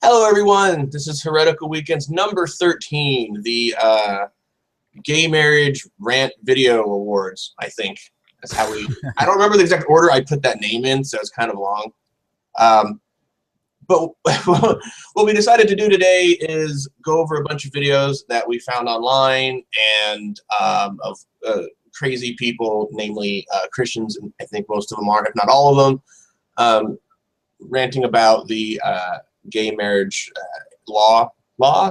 Hello, everyone. This is Heretical Weekend's number 13, the Gay Marriage Rant Video Awards, I think. That's how we... I don't remember the exact order I put that name in, so it's kind of long. But what we decided to do today is go over a bunch of videos that we found online and of crazy people, namely Christians, and I think most of them are, if not all of them, ranting about the gay marriage law.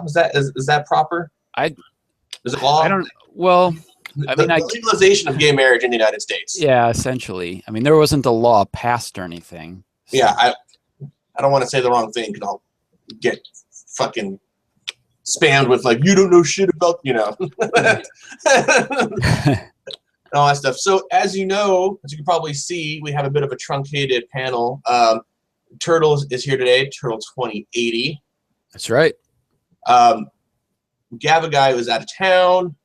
Is that proper? Is it law? I don't. Well, I mean, the legalization of gay marriage in the United States. Yeah, essentially. I mean, there wasn't a law passed or anything. So. Yeah, I don't want to say the wrong thing because I'll get fucking spammed with like, you don't know shit about, you know, all that stuff. So as you know, as you can probably see, we have a bit of a truncated panel. Turtle is here today, Turtle 2080. That's right. Gavaguy was out of town.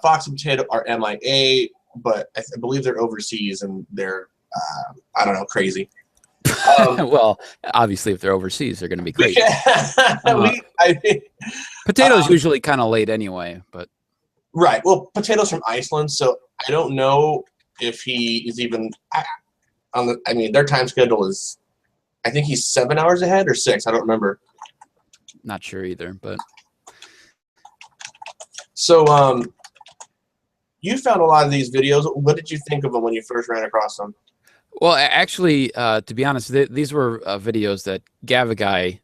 Fox and Potato are MIA, but I believe they're overseas and they're, I don't know, crazy. Well, obviously, if they're overseas, they're going to be crazy. Potato's usually kind of late anyway, but right. Well, Potato's from Iceland, so I don't know if he is even on the. I mean, their time schedule is. I think he's 7 hours ahead or 6. I don't remember. Not sure either, but so you found a lot of these videos. What did you think of them when you first ran across them? Well, actually, to be honest, these were videos that Gavaguy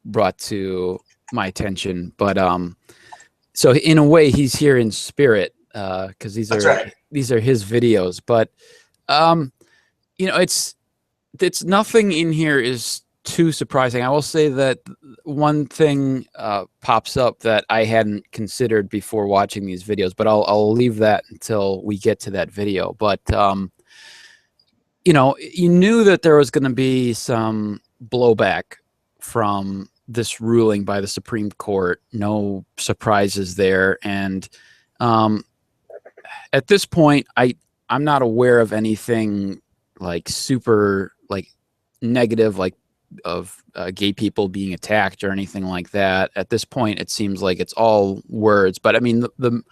brought to my attention. But so in a way, he's here in spirit because these are his videos. But you know, it's nothing in here is too surprising. I will say that one thing pops up that I hadn't considered before watching these videos, but I'll leave that until we get to that video. But you know, you knew that there was going to be some blowback from this ruling by the Supreme Court. No surprises there. And at this point, I'm not aware of anything like super like negative, like of gay people being attacked or anything like that. At this point, it seems like it's all words. But I mean, the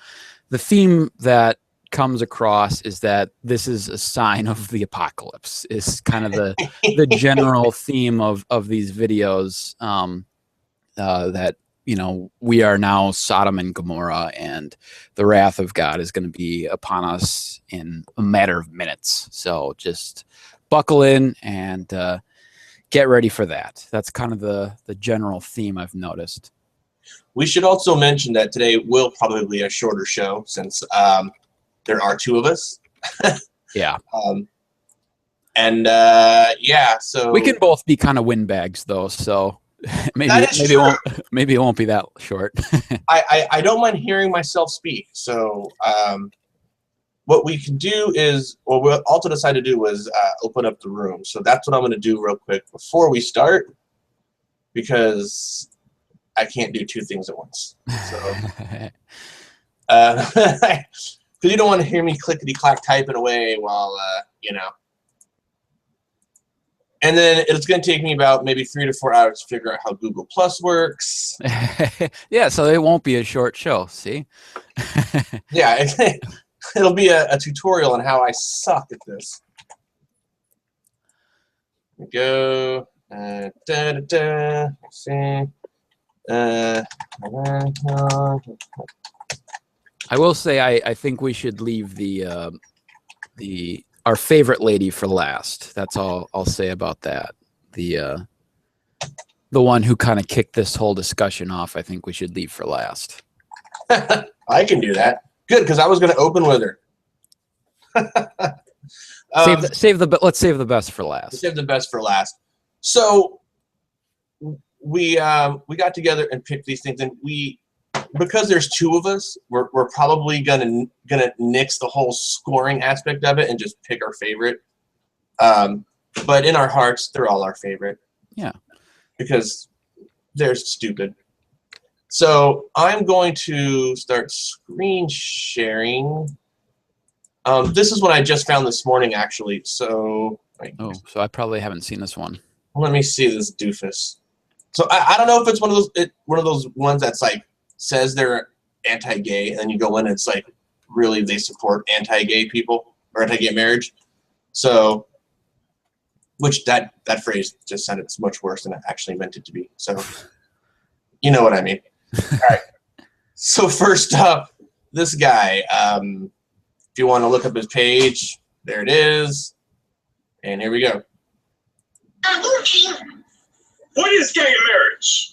theme that comes across is that this is a sign of the apocalypse is kind of the general theme of these videos, that, you know, we are now Sodom and Gomorrah and the wrath of God is going to be upon us in a matter of minutes. So just buckle in and get ready for that. That's kind of the general theme I've noticed. We should also mention that today will probably be a shorter show since there are 2 of us. Yeah. Yeah, so we can both be kind of windbags though, so maybe it won't be that short. I don't mind hearing myself speak. So what we can do is, what we also decided to do was open up the room. So that's what I'm going to do real quick before we start, because I can't do 2 things at once. So because you don't want to hear me clickety-clack typing away while, you know. And then it's going to take me about maybe 3 to 4 hours to figure out how Google Plus works. Yeah, so it won't be a short show, see? Yeah, it'll be a tutorial on how I suck at this. Here we go. Let's see. I will say I think we should leave our favorite lady for last. That's all I'll say about that. The one who kind of kicked this whole discussion off, I think we should leave for last. I can do that. Good, because I was going to open with her. Let's save the best for last. Save the best for last. So we got together and picked these things, and because there's 2 of us, we're probably gonna nix the whole scoring aspect of it and just pick our favorite. But in our hearts, they're all our favorite. Yeah. Because they're stupid. So I'm going to start screen sharing. This is what I just found this morning, actually. So so I probably haven't seen this one. Let me see this doofus. So I don't know if it's one of those ones that's like says they're anti-gay, and then you go in and it's like really they support anti-gay people or anti-gay marriage. So, which that phrase just sounded much worse than it actually meant it to be. So, you know what I mean. All right. So first up, this guy. If you want to look up his page, there it is, and here we go. What is gay marriage?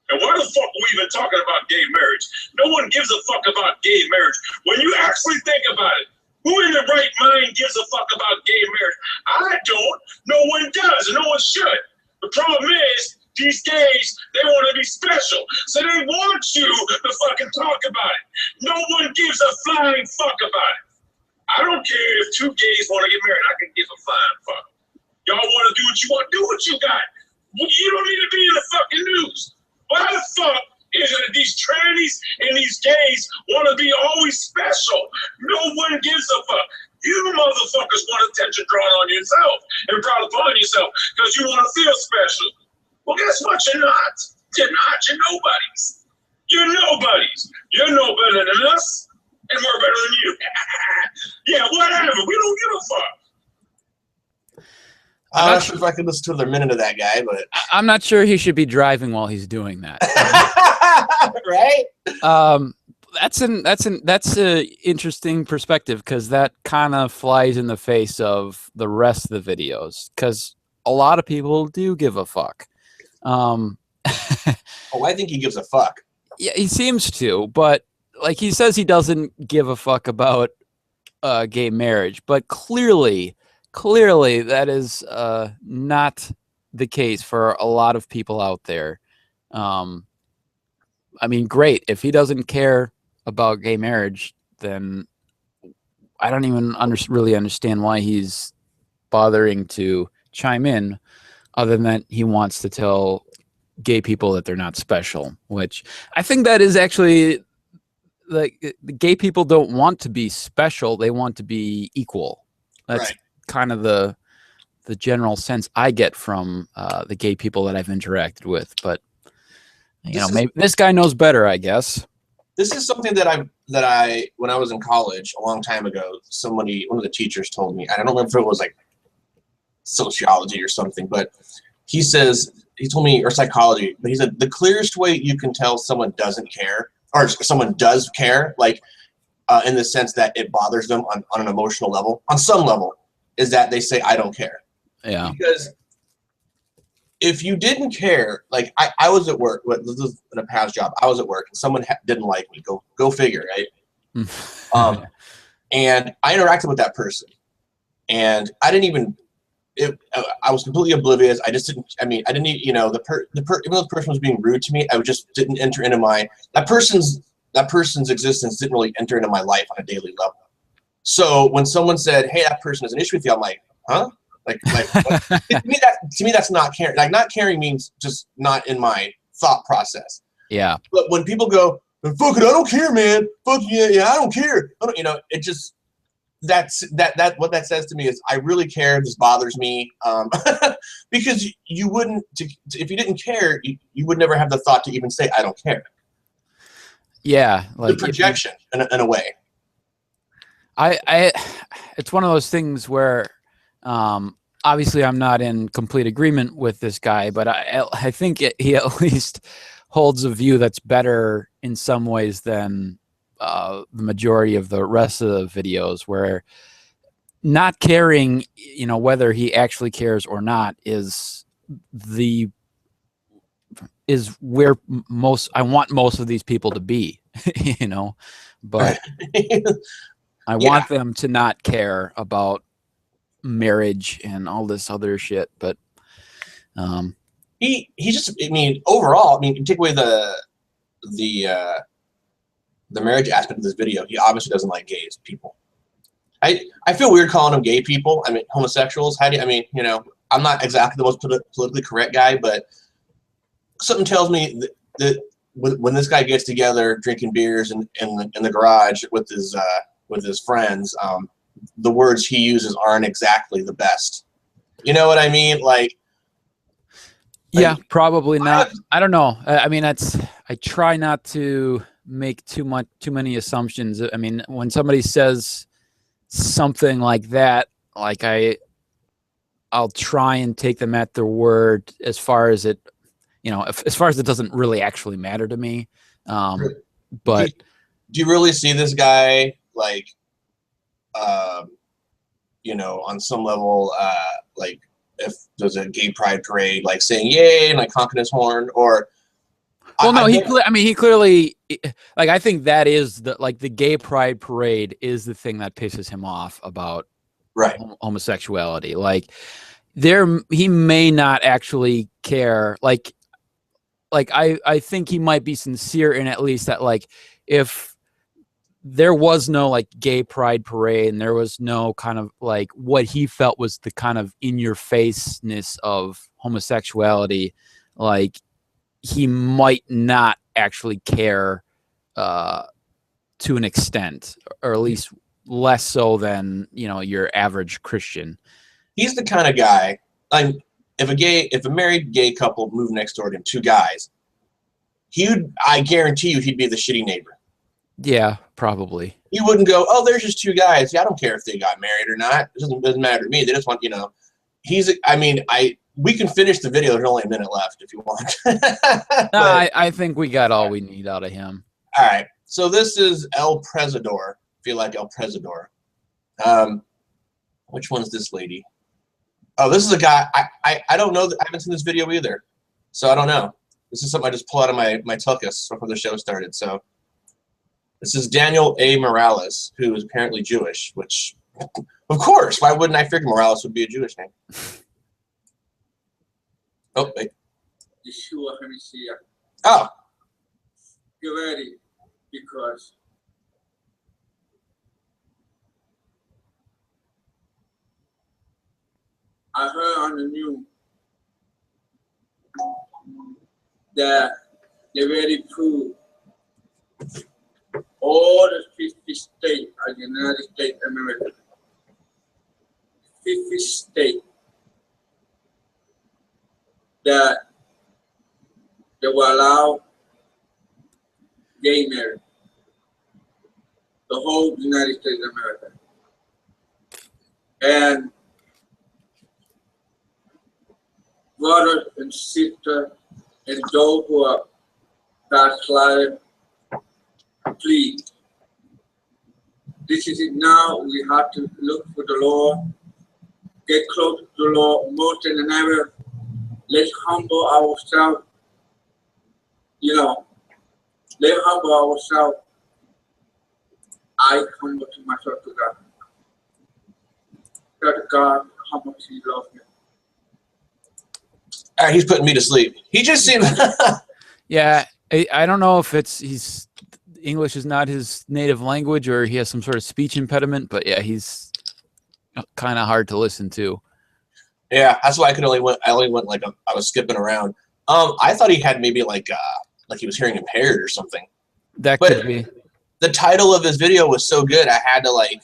And why the fuck are we even talking about gay marriage? No one gives a fuck about gay marriage. When you actually think about it, who in their right mind gives a fuck about gay marriage? I don't. No one does, and no one should. The problem is, these gays, they want to be special. So they want you to fucking talk about it. No one gives a flying fuck about it. I don't care if two gays want to get married. I can give a flying fuck. Y'all want to do what you want, do what you got. You don't need to be in the fucking news. Why the fuck is it that these trannies and these gays want to be always special? No one gives a fuck. You motherfuckers want attention drawn on yourself and brought upon yourself because you want to feel special. Well, guess what? You're not. You're not. You're nobodies. You're nobodies. You're no better than us, and we're better than you. Yeah, whatever. We don't give a fuck. I'm not sure if I can listen to another minute of that guy, but I'm not sure he should be driving while he's doing that. Right? That's an interesting perspective because that kind of flies in the face of the rest of the videos because a lot of people do give a fuck. Oh, I think he gives a fuck. Yeah, he seems to, but like he says he doesn't give a fuck about gay marriage, but clearly that is not the case for a lot of people out there. I mean, great. If he doesn't care about gay marriage, then I don't even really understand why he's bothering to chime in, other than he wants to tell gay people that they're not special, which I think that is actually like the gay people don't want to be special. They want to be equal. That's right. Kind of the general sense I get from the gay people that I've interacted with. But maybe this guy knows better, I guess. This is something that I when I was in college a long time ago, one of the teachers told me. I don't remember if it was like sociology or something, but he told me, or psychology, but he said the clearest way you can tell someone doesn't care, or someone does care, like in the sense that it bothers them on an emotional level, on some level, is that they say, I don't care. Yeah. Because if you didn't care, like I was at work, this is in a past job, I was at work and someone didn't like me, go figure, right? And I interacted with that person and I didn't even, I was completely oblivious. I just didn't, I didn't even, even though the person was being rude to me, I just didn't enter into that person's existence didn't really enter into my life on a daily level. So when someone said, hey, that person has an issue with you, I'm like, huh? Like to me, that's not caring. Like not caring means just not in my thought process. Yeah. But when people go, fuck it, I don't care, man. Fuck yeah, I don't care. It just, what that says to me is I really care. This bothers me because you wouldn't, if you didn't care, you would never have the thought to even say, I don't care. Yeah. Like the projection in a way. It's one of those things where obviously I'm not in complete agreement with this guy, but I think he at least holds a view that's better in some ways than the majority of the rest of the videos, where not caring, whether he actually cares or not is where I want most of these people to be, but I want them to not care about marriage and all this other shit. But he just, overall, you take away the marriage aspect of this video, he obviously doesn't like gays people. I feel weird calling them gay people. Homosexuals. How do I'm not exactly the most politically correct guy, but something tells me that when this guy gets together drinking beers in the garage with his friends, the words he uses aren't exactly the best. You know what I mean? Like, Yeah, probably not. I don't know. I mean, I try not to make too many assumptions. I mean, when somebody says something like that, like I'll try and take them at their word as far as it, as far as it doesn't really actually matter to me. But do you really see this guy like, on some level, like if there's a gay pride parade, like saying yay and like honking his horn, or? Well, no, he clearly, like, I think that is the gay pride parade is the thing that pisses him off about homosexuality. Like, he may not actually care. Like I think he might be sincere in at least that, like, if there was no like gay pride parade and there was no kind of like what he felt was the kind of in your faceness of homosexuality, like, he might not actually care to an extent, or at least less so than your average Christian. He's the kind of guy, like, if a married gay couple moved next door to him, two guys, I guarantee you he'd be the shitty neighbor. Yeah, probably. He wouldn't go, oh, there's just two guys. Yeah, I don't care if they got married or not. It doesn't matter to me. They just want, we can finish the video. There's only a minute left if you want. I think we got all we need out of him. All right. So this is El Presador. If you like El Presador. Which one's this lady? Oh, this is a guy. I don't know. I haven't seen this video either. So I don't know. This is something I just pulled out of my tuchus before the show started. So this is Daniel A. Morales, who is apparently Jewish, which, of course, why wouldn't I figure Morales would be a Jewish name? Oh, wait. Yeshua HaMashiach. Oh. Get ready, because I heard on the news that they already proved all the 50 states of the United States of America, 50 states, that they will allow gay marriage, the whole United States of America. And brothers and sisters and those who are backsliding, please, this is it now. We have to look for the Lord, get close to the Lord more than ever. Let's humble ourselves, let's humble ourselves. I humble to myself to God. God, how much He loves me. All right, he's putting me to sleep. He just seemed. Yeah, I don't know if English is not his native language or he has some sort of speech impediment, but yeah, he's kind of hard to listen to. I only went like I was skipping around. I thought he had maybe like he was hearing impaired or something. That could be. The title of his video was so good, I had to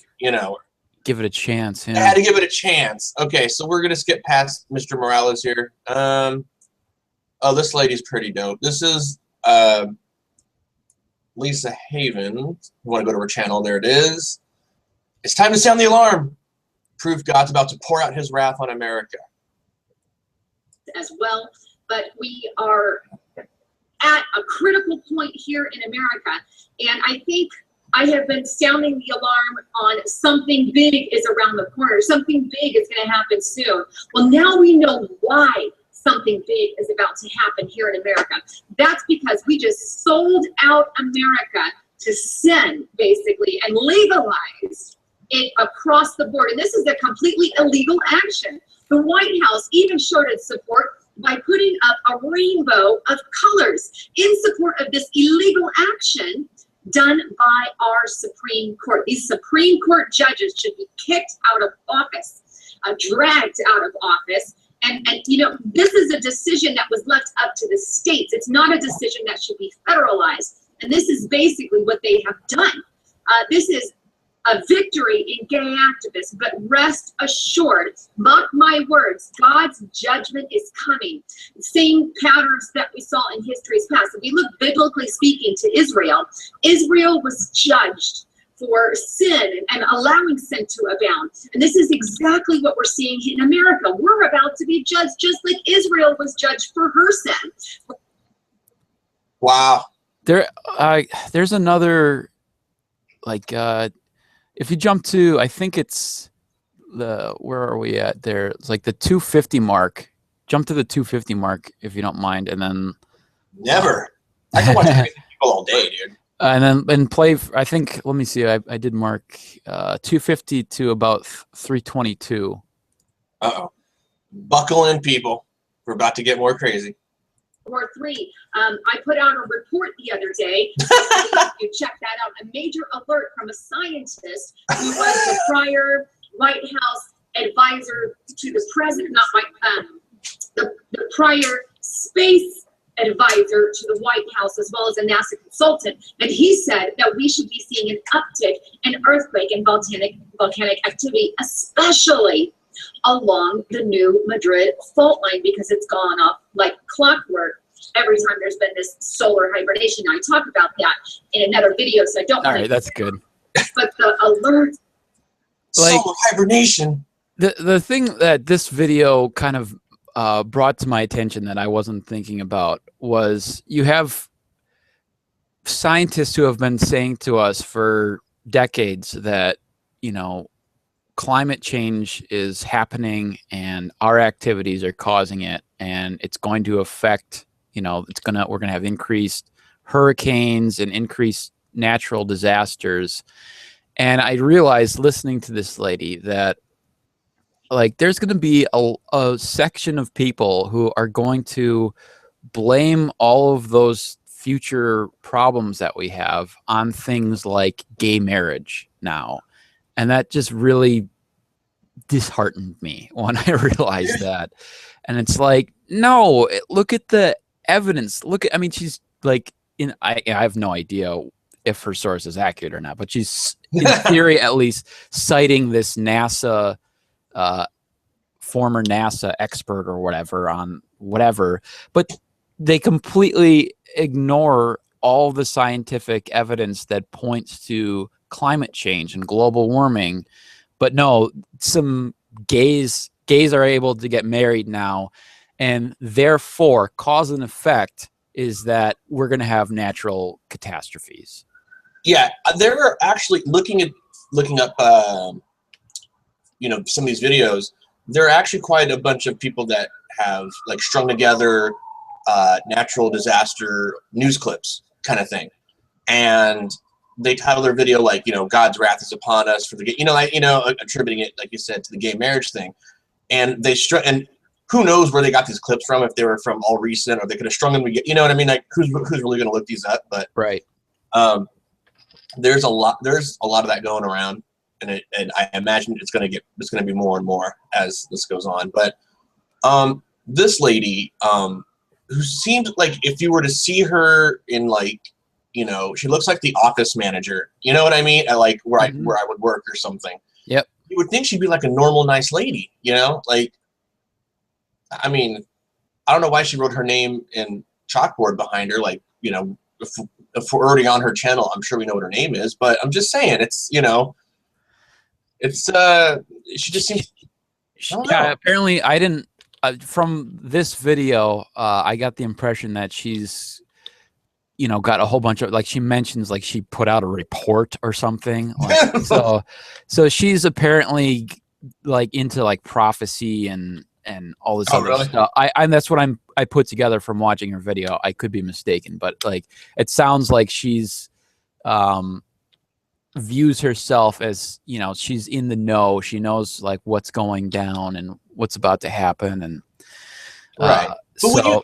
give it a chance. Yeah. I had to give it a chance. Okay, so we're gonna skip past Mr. Morales here. Oh, this lady's pretty dope. This is Lisa Haven. You want to go to her channel? There it is. It's time to sound the alarm. Proof God's about to pour out His wrath on America. As well, but we are at a critical point here in America, and I think I have been sounding the alarm on something big is around the corner. Something big is going to happen soon. Well, now we know why something big is about to happen here in America. That's because we just sold out America to sin, basically, and legalized it across the board. And this is a completely illegal action. The White House even showed its support by putting up a rainbow of colors in support of this illegal action done by our Supreme Court. These Supreme Court judges should be kicked out of office, dragged out of office. And this is a decision that was left up to the states. It's not a decision that should be federalized. And this is basically what they have done. This is a victory in gay activists, but rest assured, mark my words, God's judgment is coming. Same patterns that we saw in history's past. If we look biblically speaking to Israel, Israel was judged for sin and allowing sin to abound. And this is exactly what we're seeing in America. We're about to be judged just like Israel was judged for her sin. Wow. There's another, like, if you jump to, I think it's where are we at there? It's like the 250 mark. Jump to the 250 mark if you don't mind, and then. Never. I can watch crazy people all day, dude. And then play. I think. Let me see. I did mark 250 to about 322. Uh-oh. Buckle in, people. We're about to get more crazy. Or 3. I put out a report the other day. You check that out. A major alert from a scientist who was the prior White House advisor to the president, the prior space advisor to the White House, as well as a NASA consultant. And he said that we should be seeing an uptick in earthquake and volcanic activity, especially along the new Madrid fault line, because it's gone off like clockwork every time there's been this solar hibernation. Now, I talk about that in another video, so I don't. All right, that's good. But the alert, like, solar hibernation. The thing that this video kind of brought to my attention that I wasn't thinking about was you have scientists who have been saying to us for decades that, you know, climate change is happening and our activities are causing it, and it's going to affect, you know, we're gonna have increased hurricanes and increased natural disasters. And I realized listening to this lady that, like, there's going to be a section of people who are going to blame all of those future problems that we have on things like gay marriage now. And that just really disheartened me when I realized that. And it's like, no, look at the evidence. I mean, she's like, I have no idea if her source is accurate or not, but she's in theory at least citing this NASA former NASA expert or whatever on whatever, but they completely ignore all the scientific evidence that points to climate change and global warming. But no, some gays are able to get married now, and therefore cause and effect is that we're going to have natural catastrophes. Yeah, they're actually looking up you know, some of these videos. There are actually quite a bunch of people that have, like, strung together natural disaster news clips kind of thing, and they title their video like, you know, God's wrath is upon us for the, you know, like, you know, attributing it, like you said, to the gay marriage thing. And and who knows where they got these clips from, if they were from all recent, or they could have strung them to get, you know what I mean? Like, who's really going to look these up? But right. There's a lot of that going around. And I imagine it's going to be more and more as this goes on. But this lady, who seems like, if you were to see her in, like, you know, she looks like the office manager. You know what I mean? At, like, where I would work or something. Yep. You would think she'd be like a normal, nice lady. You know, like, I mean, I don't know why she wrote her name in chalkboard behind her. Like, you know, if we're already on her channel, I'm sure we know what her name is. But I'm just saying, it's, you know. It's she just seems. Yeah, apparently I didn't. From this video, I got the impression that she's, you know, got a whole bunch of, like, she mentions, like, she put out a report or something. Like, so she's apparently, like, into, like, prophecy and all this other really? stuff. That's what I put together from watching her video. I could be mistaken, but, like, it sounds like she's views herself as, you know, she's in the know. She knows, like, what's going down and what's about to happen. And right. But so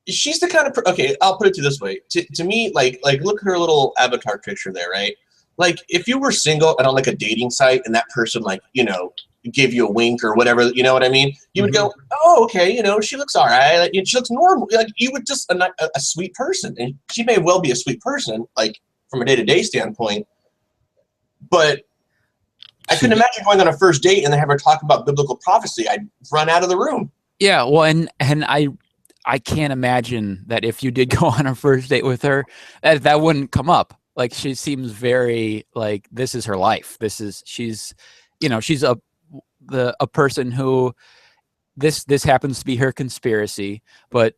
she's the kind of okay, I'll put it this way. To me, like look at her little avatar picture there, right? Like, if you were single and on, like, a dating site, and that person, like, you know, gave you a wink or whatever, you know what I mean? You would go, oh, okay, you know, she looks all right. Like, she looks normal. Like, you would just a sweet person, and she may well be a sweet person, like, from a day-to-day standpoint. But I couldn't imagine going on a first date and then have her talk about biblical prophecy. I'd run out of the room. Yeah, well, and I can't imagine that if you did go on a first date with her, that wouldn't come up. Like, she seems very like this is her life. She's a person who this happens to be her conspiracy, but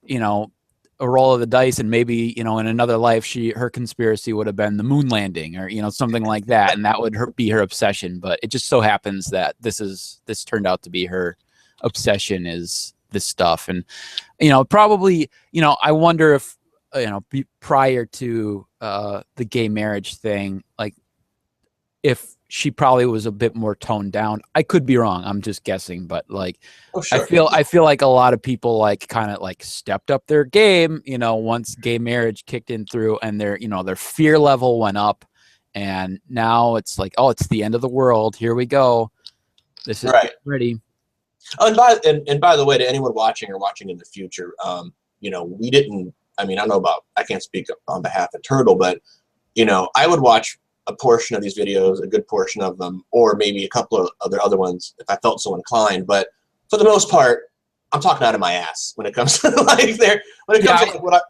a roll of the dice, and maybe in another life her conspiracy would have been the moon landing, or something like that, and that would be her obsession. But it just so happens that this turned out to be her obsession, is this stuff. And probably I wonder if prior to the gay marriage thing, like if she probably was a bit more toned down. I could be wrong. I'm just guessing, but like, sure. I feel like a lot of people like kind of like stepped up their game, once gay marriage kicked in through, and their fear level went up, and now it's like, oh, it's the end of the world. Here we go. This is ready. Oh, and by the way, to anyone watching or watching in the future, we didn't. I mean, I can't speak on behalf of Turtle, but I would watch a portion of these videos, a good portion of them, or maybe a couple of other ones if I felt so inclined. But for the most part, I'm talking out of my ass when it comes to like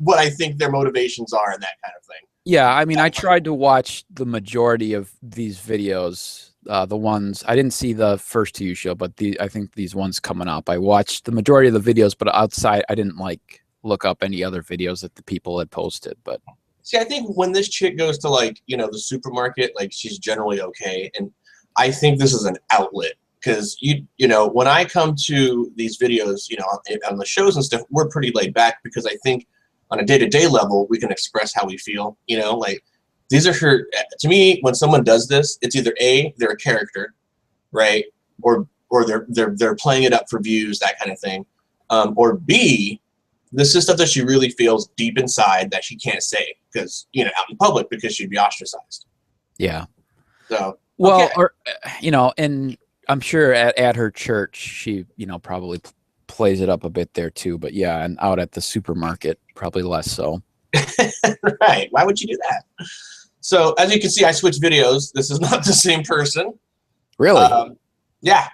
what I think their motivations are and that kind of thing. Yeah, I mean, I tried to watch the majority of these videos. The ones I didn't see the first two you showed, but I think these ones coming up, I watched the majority of the videos, but outside I didn't like look up any other videos that the people had posted. But see, I think when this chick goes to like, the supermarket, like she's generally okay. And I think this is an outlet because when I come to these videos, on the shows and stuff, we're pretty laid back because I think on a day-to-day level, we can express how we feel, like these are to me, when someone does this, it's either A, they're a character, right? Or they're playing it up for views, that kind of thing. Or B, this is stuff that she really feels deep inside that she can't say because, out in public because she'd be ostracized. Yeah. So, well, or, and I'm sure at her church, she, probably plays it up a bit there too, but yeah. And out at the supermarket, probably less so. Right. Why would you do that? So as you can see, I switched videos. This is not the same person. Really? Yeah.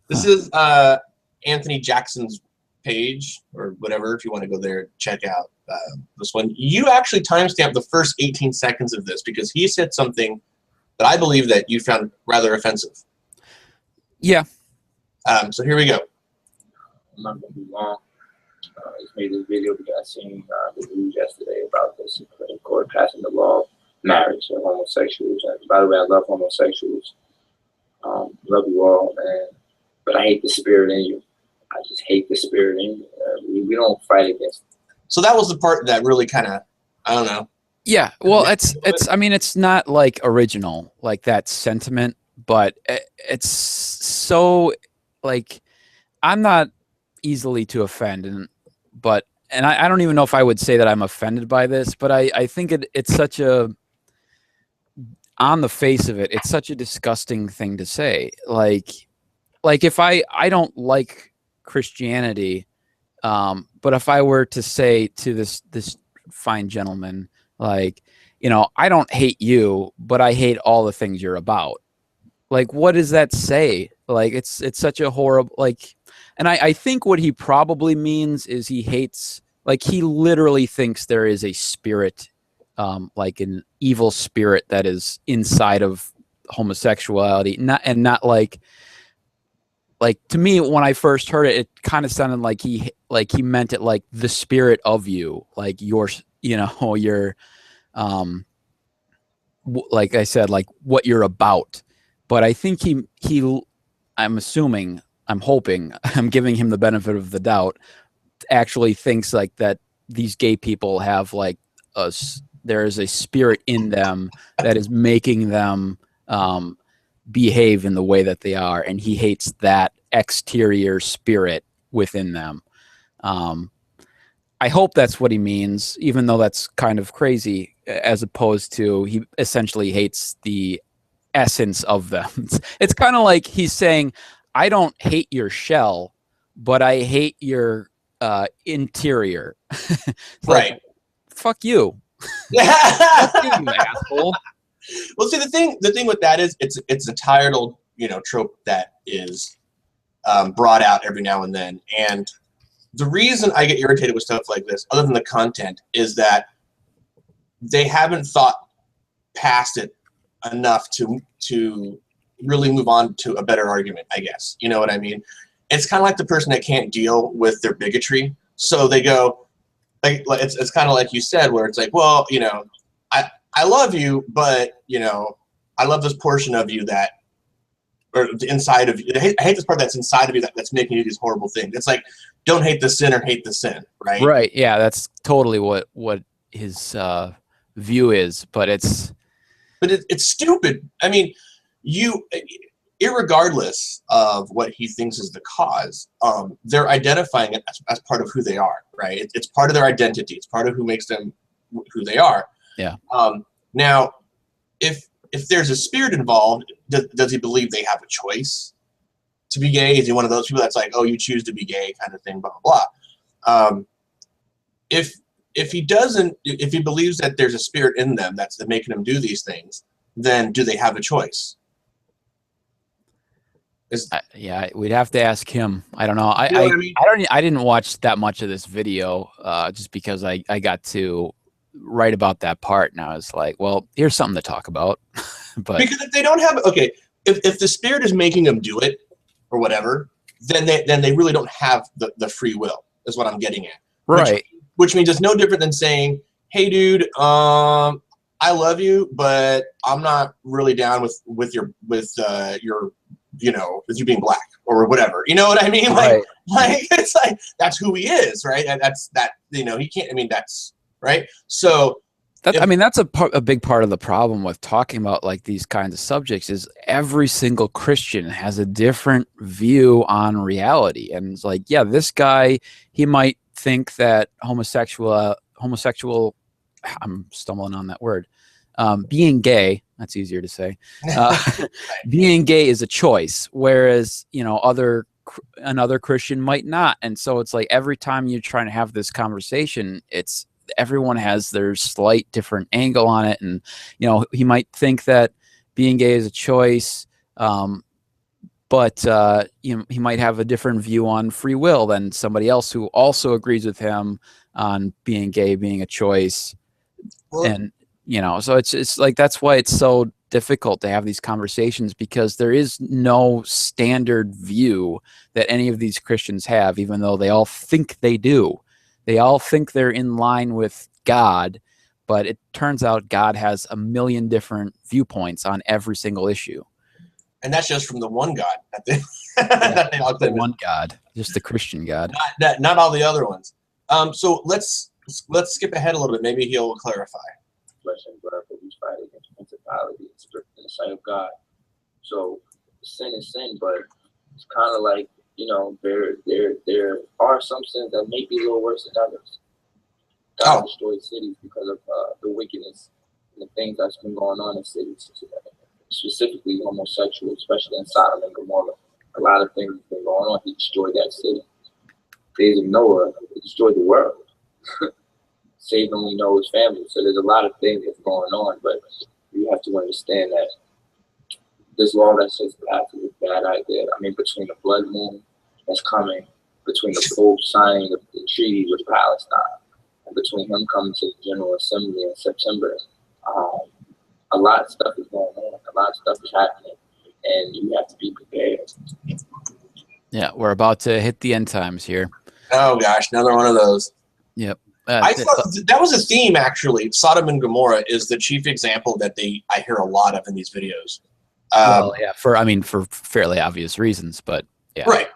This is Anthony Jackson's page or whatever. If you want to go there, check out this one. You actually timestamped the first 18 seconds of this because he said something that I believe that you found rather offensive. Yeah. So here we go. I'm not going to be long. I just made this video because I seen the news yesterday about the Supreme Court passing the law of marriage of homosexuals. And by the way, I love homosexuals. Love you all, man. But I hate the spirit in you. I just hate the spirit in you. We don't fight against it. So that was the part that really kind of, I don't know. Yeah. Well, I mean, it's not like original, like that sentiment, but it's so like, I'm not easily to offend, and I don't even know if I would say that I'm offended by this, but I think it's such a, on the face of it, it's such a disgusting thing to say. Like if I don't like Christianity, but if I were to say to this fine gentleman, like, I don't hate you, but I hate all the things you're about. Like, what does that say? Like, it's such a horrible, like, and I think what he probably means is he hates, like, he literally thinks there is a spirit, like an evil spirit that is inside of homosexuality. Not like to me, when I first heard it, it kind of sounded like he meant it like the spirit of you, like your, your, like I said, like what you're about. But I think I'm assuming, I'm hoping, I'm giving him the benefit of the doubt, actually thinks like that these gay people have like there is a spirit in them that is making them behave in the way that they are, and he hates that exterior spirit within them. I hope that's what he means, even though that's kind of crazy, as opposed to he essentially hates the essence of them. It's kind of like he's saying, I don't hate your shell, but I hate your interior. Right. Like, fuck you. Fuck you, you asshole. Well, see, the thing with that is it's a tired old trope that is brought out every now and then. And the reason I get irritated with stuff like this, other than the content, is that they haven't thought past it enough to really move on to a better argument, I guess. You know what I mean? It's kind of like the person that can't deal with their bigotry. So they go, like it's kind of like you said, where it's like, well, I love you, but, I love this portion of you that, or the inside of you. I hate this part that's inside of you that's making you do these horrible things. It's like, don't hate the sinner, hate the sin, right? Right. Yeah, that's totally what his view is, but it's stupid. I mean, irregardless of what he thinks is the cause, they're identifying it as part of who they are, right? It's part of their identity. It's part of who makes them who they are. Yeah. Now, if there's a spirit involved, does he believe they have a choice to be gay? Is he one of those people that's like, oh, you choose to be gay kind of thing, blah, blah, blah. If he doesn't, if he believes that there's a spirit in them that's making them do these things, then do they have a choice? Yeah, we'd have to ask him. I don't know. I didn't watch that much of this video just because I got to write about that part, and I was like, well, here's something to talk about. But because if they don't have, okay, if the spirit is making them do it or whatever, then they really don't have the free will, is what I'm getting at. Right. Which means it's no different than saying, hey, dude, I love you, but I'm not really down with you being black or whatever. You know what I mean? Right. Like it's like that's who he is, right? And he can't. I mean, that's right. So that's a big part of the problem with talking about like these kinds of subjects is every single Christian has a different view on reality, and it's like, yeah, this guy, he might think that homosexual. I'm stumbling on that word. Being gay, that's easier to say. Being gay is a choice, whereas another Christian might not. And so it's like every time you're trying to have this conversation, everyone has their slight different angle on it, and he might think that being gay is a choice, but he might have a different view on free will than somebody else who also agrees with him on being gay being a choice. Well, and so it's like that's why it's so difficult to have these conversations, because there is no standard view that any of these Christians have, even though they all think they do. They all think they're in line with God, but it turns out God has a million different viewpoints on every single issue. And that's just from the one God. The one God, just the Christian God. Not all the other ones. So let's skip ahead a little bit. Maybe he'll clarify. Flesh and blood, but we fight against principalities, strict in the sight of God. So sin is sin, but it's kind of like, there are some sins that may be a little worse than others. God destroyed cities because of the wickedness and the things that's been going on in cities, specifically homosexual, especially in Sodom and Gomorrah. A lot of things have been going on. He destroyed that city. Days of Noah, he destroyed the world. Saved only Noah's family. So there's a lot of things that's going on, but you have to understand that this law that says path is a bad idea. I mean, between the blood moon that's coming, between the Pope signing the treaty with Palestine, and between him coming to the General Assembly in September, a lot of stuff is going on. A lot of stuff is happening, and you have to be prepared. Yeah, we're about to hit the end times here. Oh gosh, another one of those. Yep. I thought that was a theme, actually. Sodom and Gomorrah is the chief example that I hear a lot of in these videos. Well, yeah, for fairly obvious reasons, but yeah. Right.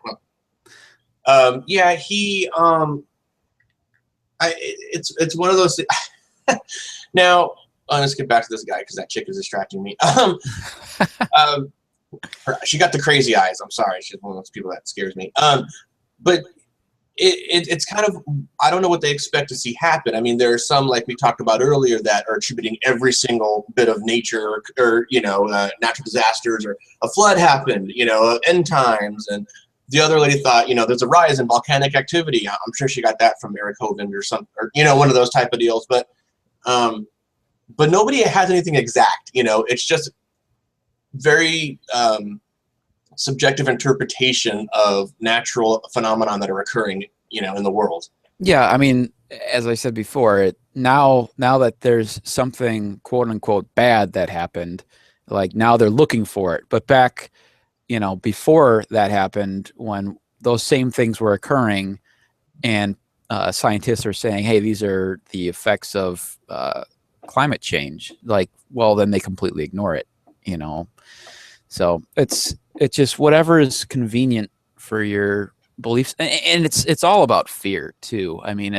It's one of those things. Now, let's get back to this guy because that chick is distracting me. She got the crazy eyes. I'm sorry. She's one of those people that scares me. But it's kind of, I don't know what they expect to see happen. I mean, there are some, like we talked about earlier, that are attributing every single bit of nature or natural disasters, or a flood happened, end times. And the other lady thought, there's a rise in volcanic activity. I'm sure she got that from Eric Hovind or something, or, one of those type of deals. But nobody has anything exact. It's just very subjective interpretation of natural phenomenon that are occurring, in the world. Yeah, I mean, as I said before, now that there's something quote unquote bad that happened, like now they're looking for it. But back, before that happened, when those same things were occurring, and scientists are saying, "Hey, these are the effects of climate change," like, well, then they completely ignore it, So it's just whatever is convenient for your beliefs, and it's all about fear too. I mean,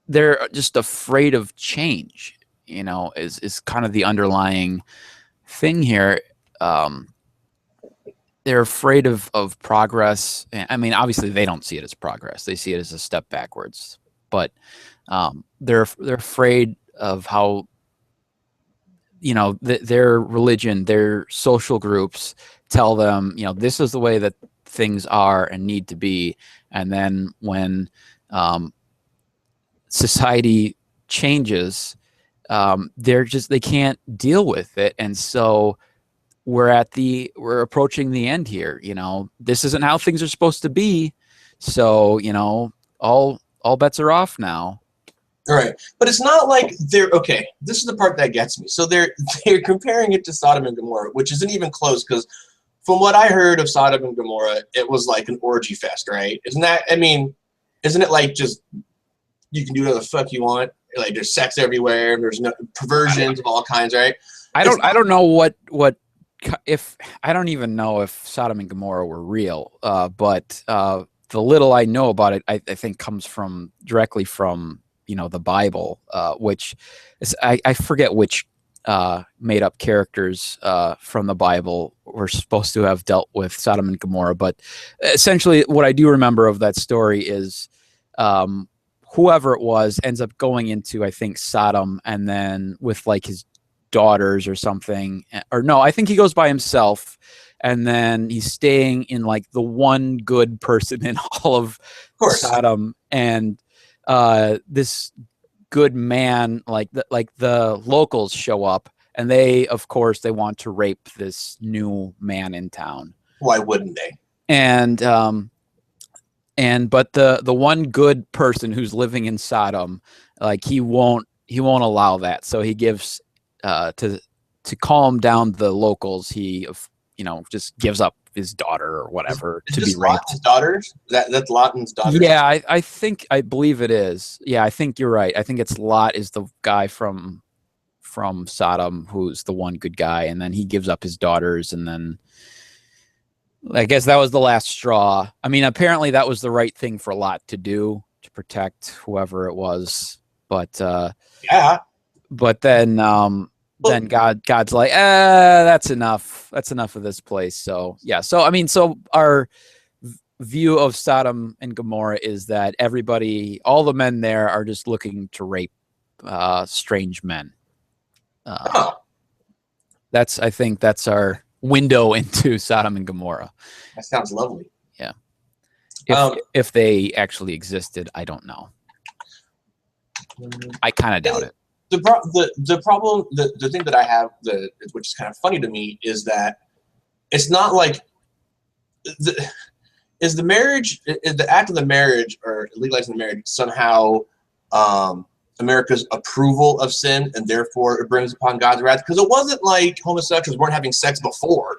they're just afraid of change, is kind of the underlying thing here. They're afraid of progress. I mean, obviously they don't see it as progress. They see it as a step backwards, but they're afraid of how, their religion, their social groups tell them, this is the way that things are and need to be. And then when society changes, they can't deal with it. And so we're approaching the end here. This isn't how things are supposed to be. So, all bets are off now. All right, but it's not like they're okay. This is the part that gets me. So they're comparing it to Sodom and Gomorrah, which isn't even close, because from what I heard of Sodom and Gomorrah, it was like an orgy fest, right? Isn't it like just you can do whatever the fuck you want? Like there's sex everywhere, there's no perversions of all kinds, right? I don't know I don't even know if Sodom and Gomorrah were real, but the little I know about it, I think comes directly from the Bible, which is, I forget which made up characters from the Bible were supposed to have dealt with Sodom and Gomorrah. But essentially what I do remember of that story is whoever it was ends up going into, I think, Sodom, and then with like his daughters or something, or no, I think he goes by himself, and then he's staying in like the one good person in all of Sodom, and this good man, like the locals show up, and they want to rape this new man in town. Why wouldn't they? But the one good person who's living in Sodom, like he won't allow that. So he gives to calm down the locals, he just gives up his daughter or whatever to be raped. His daughters? That's Lot's daughter. Yeah, I believe it is. Yeah, I think you're right. I think it's Lot is the guy from Sodom who's the one good guy, and then he gives up his daughters, and then I guess that was the last straw. I mean, apparently that was the right thing for Lot to do, to protect whoever it was. But yeah. But then God's like, that's enough. That's enough of this place. So yeah. So I mean, so our view of Sodom and Gomorrah is that all the men there are just looking to rape strange men. I think that's our window into Sodom and Gomorrah. That sounds lovely. Yeah. If they actually existed, I don't know. I kind of doubt it. The problem, the thing that I have, which is kind of funny to me, is that it's not like the act of the marriage or legalizing the marriage somehow America's approval of sin, and therefore it brings upon God's wrath? Because it wasn't like homosexuals weren't having sex before.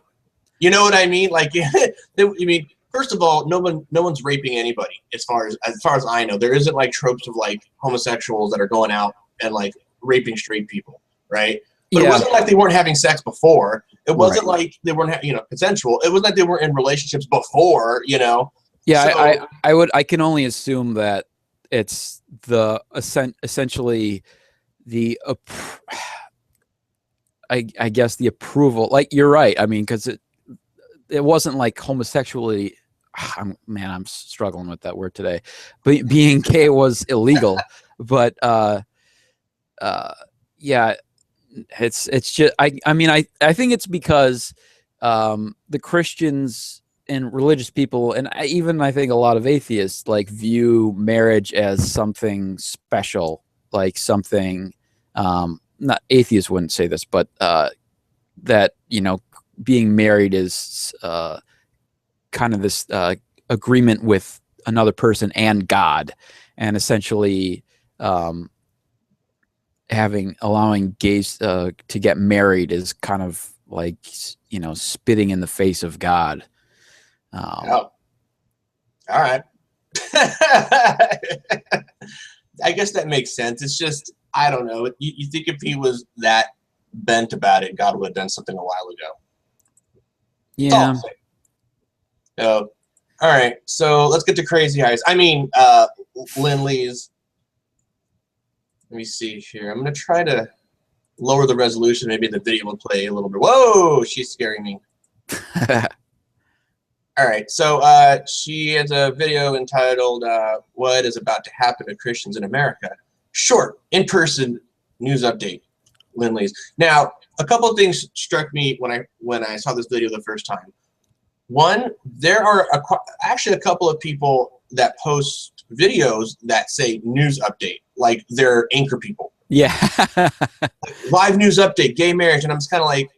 You know what I mean? Like, first of all, no one's raping anybody as far as I know. There isn't like tropes of like homosexuals that are going out and like raping straight people, right? But It wasn't like they weren't having sex before. It wasn't like they weren't, consensual. It wasn't like they weren't in relationships before, Yeah, so, I can only assume that it's essentially the I guess the approval. Like, you're right. I mean, because it wasn't like homosexuality. I'm struggling with that word today. But being gay was illegal. But yeah, it's just I think it's because the Christians and religious people, and I think a lot of atheists, like, view marriage as something special, like something not atheists wouldn't say this, but that being married is kind of this agreement with another person and God, and essentially allowing gays to get married is kind of like, you know, spitting in the face of God. Oh, all right. I guess that makes sense. It's just, I don't know. You think if he was that bent about it, God would have done something a while ago. Yeah. So, all right. So let's get to Crazy Eyes. I mean, Lindley's. Let me see here. I'm going to try to lower the resolution. Maybe the video will play a little bit. Whoa, she's scaring me. All right. So she has a video entitled What is About to Happen to Christians in America? Short, in-person news update, Lindley's. Now, a couple of things struck me when I saw this video the first time. One, there are actually a couple of people that post videos that say news update, like they're anchor people. Yeah. Live news update, gay marriage. And I'm just kind of like,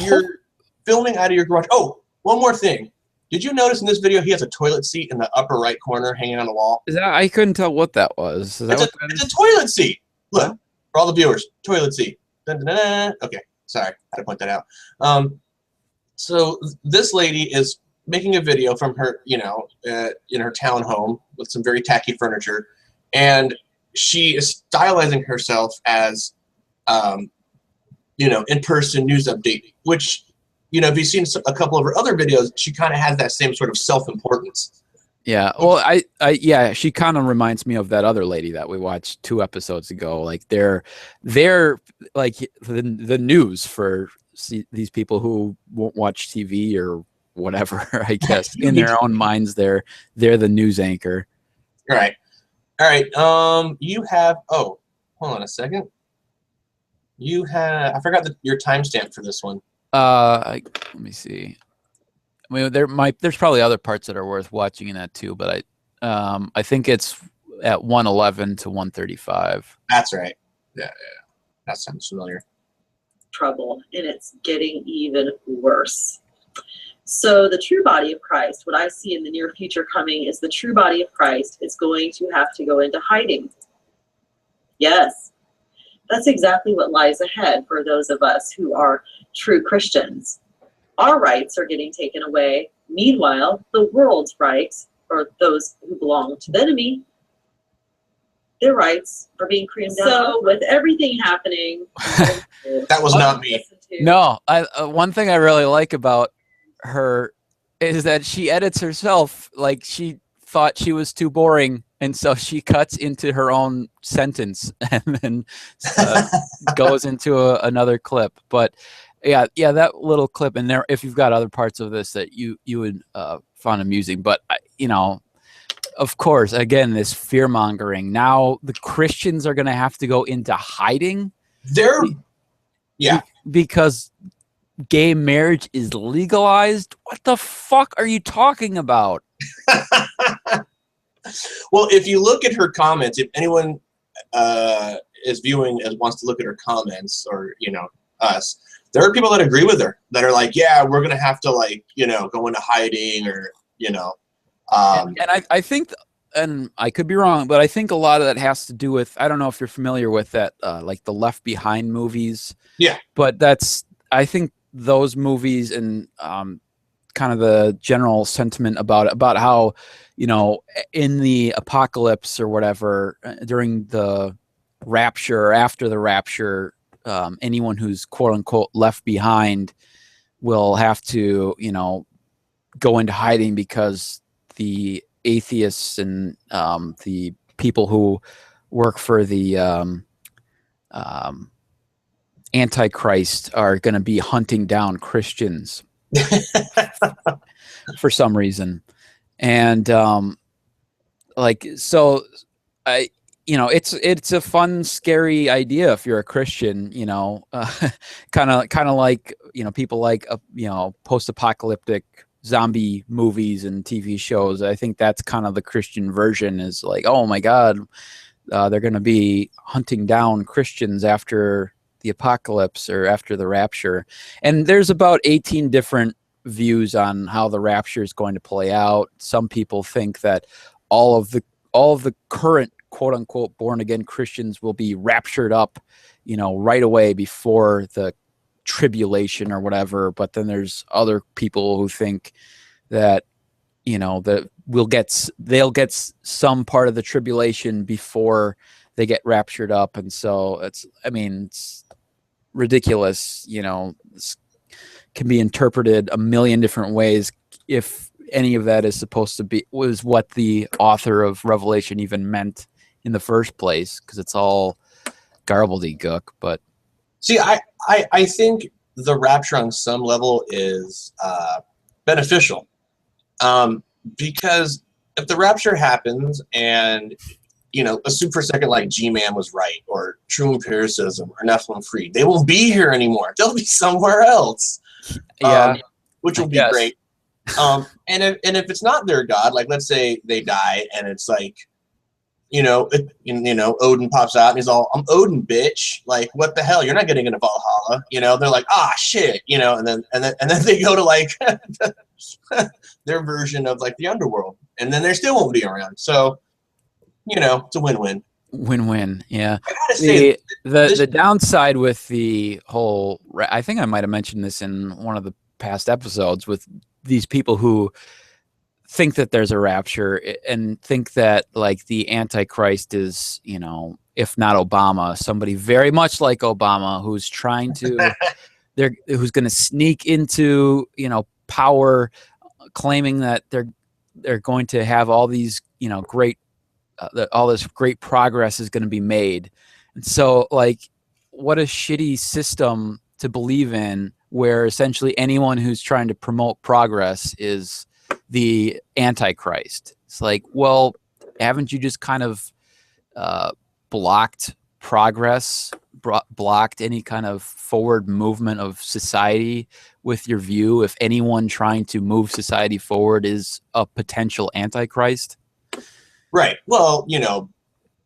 you're filming out of your garage. Oh, one more thing. Did you notice in this video he has a toilet seat in the upper right corner hanging on the wall? Is that, I couldn't tell what that was. Is that it's a toilet seat. Look, for all the viewers, toilet seat. Dun, dun, dun, dun. Okay, sorry, I had to point that out. So this lady is making a video from her, you know, in her townhome with some very tacky furniture, and she is stylizing herself as, you know, in-person news update, which, you know, if you've seen a couple of her other videos, she kind of has that same sort of self-importance. Yeah. Well, yeah, she kind of reminds me of that other lady that we watched 2 episodes ago. Like they're like the news for these people who won't watch TV or whatever, I guess. In their own minds, they're the news anchor. All right. You have, oh, hold on a second. You have, I forgot your timestamp for this one. Let me see. I mean, there's probably other parts that are worth watching in that too, but I think it's at 1:11 to 1:35. That's right. Yeah. That sounds familiar. Trouble, and it's getting even worse. So the true body of Christ, what I see in the near future coming is the true body of Christ is going to have to go into hiding. Yes, that's exactly what lies ahead for those of us who are true Christians. Our rights are getting taken away. Meanwhile, the world's rights, or those who belong to the enemy, their rights are being creamed down. So with everything happening, that was not me. No, one thing I really like about her is that she edits herself. Like, she thought she was too boring, and so she cuts into her own sentence and then goes into another clip. But yeah, that little clip in there, if you've got other parts of this that you would find amusing, but you know, of course, again, this fear mongering. Now the Christians are going to have to go into hiding. Because gay marriage is legalized. What the fuck are you talking about? Well, if you look at her comments, if anyone is viewing and wants to look at her comments, or, you know, us, there are people that agree with her that are like, yeah, we're going to have to, like, you know, go into hiding, or, you know. And I think, and I could be wrong, but I think a lot of that has to do with, I don't know if you're familiar with that, like the Left Behind movies. Yeah. But I think those movies and kind of the general sentiment about how, you know, in the apocalypse or whatever, during the rapture or after the rapture, anyone who's quote unquote left behind will have to, you know, go into hiding because the atheists and the people who work for the Antichrist are going to be hunting down Christians for some reason. And like, so you know, it's a fun, scary idea if you're a Christian, you know, kind of like, you know, people like, you know, post-apocalyptic zombie movies and TV shows. I think that's kind of the Christian version, is like, oh my God, they're going to be hunting down Christians after the apocalypse or after the rapture. And there's about 18 different views on how the rapture is going to play out. Some people think that all of the current quote unquote born again Christians will be raptured up, you know, right away before the tribulation or whatever. But then there's other people who think that, you know, that they'll get some part of the tribulation before they get raptured up. And so it's ridiculous. You know, this can be interpreted a million different ways. If any of that is supposed to be, was what the author of Revelation even meant in the first place, because it's all garbledy-gook. But see, I think the rapture on some level is beneficial, because if the rapture happens and, you know, assume for a second like G-Man was right, or true empiricism, or Nephilim free, they won't be here anymore. They'll be somewhere else. Yeah, which will be great. And if it's not their god, like let's say they die and it's like, you know, Odin pops out and he's all, "I'm Odin, bitch." Like, what the hell? You're not getting into Valhalla. You know, they're like, "Ah, shit." You know, and then they go to like their version of like the underworld, and then they still won't be around. So, you know, it's a win-win. Win-win. Yeah. I gotta say, the downside with the whole, I think I might have mentioned this in one of the past episodes, with these people who think that there's a rapture and think that like the Antichrist is, you know, if not Obama, somebody very much like Obama who's trying to, who's going to sneak into, you know, power, claiming that they're going to have all these, you know, great, all this great progress is going to be made. And so like, what a shitty system to believe in, where essentially anyone who's trying to promote progress is the Antichrist. It's like, well, haven't you just kind of blocked progress, blocked any kind of forward movement of society with your view? If anyone trying to move society forward is a potential Antichrist? Right. Well, you know,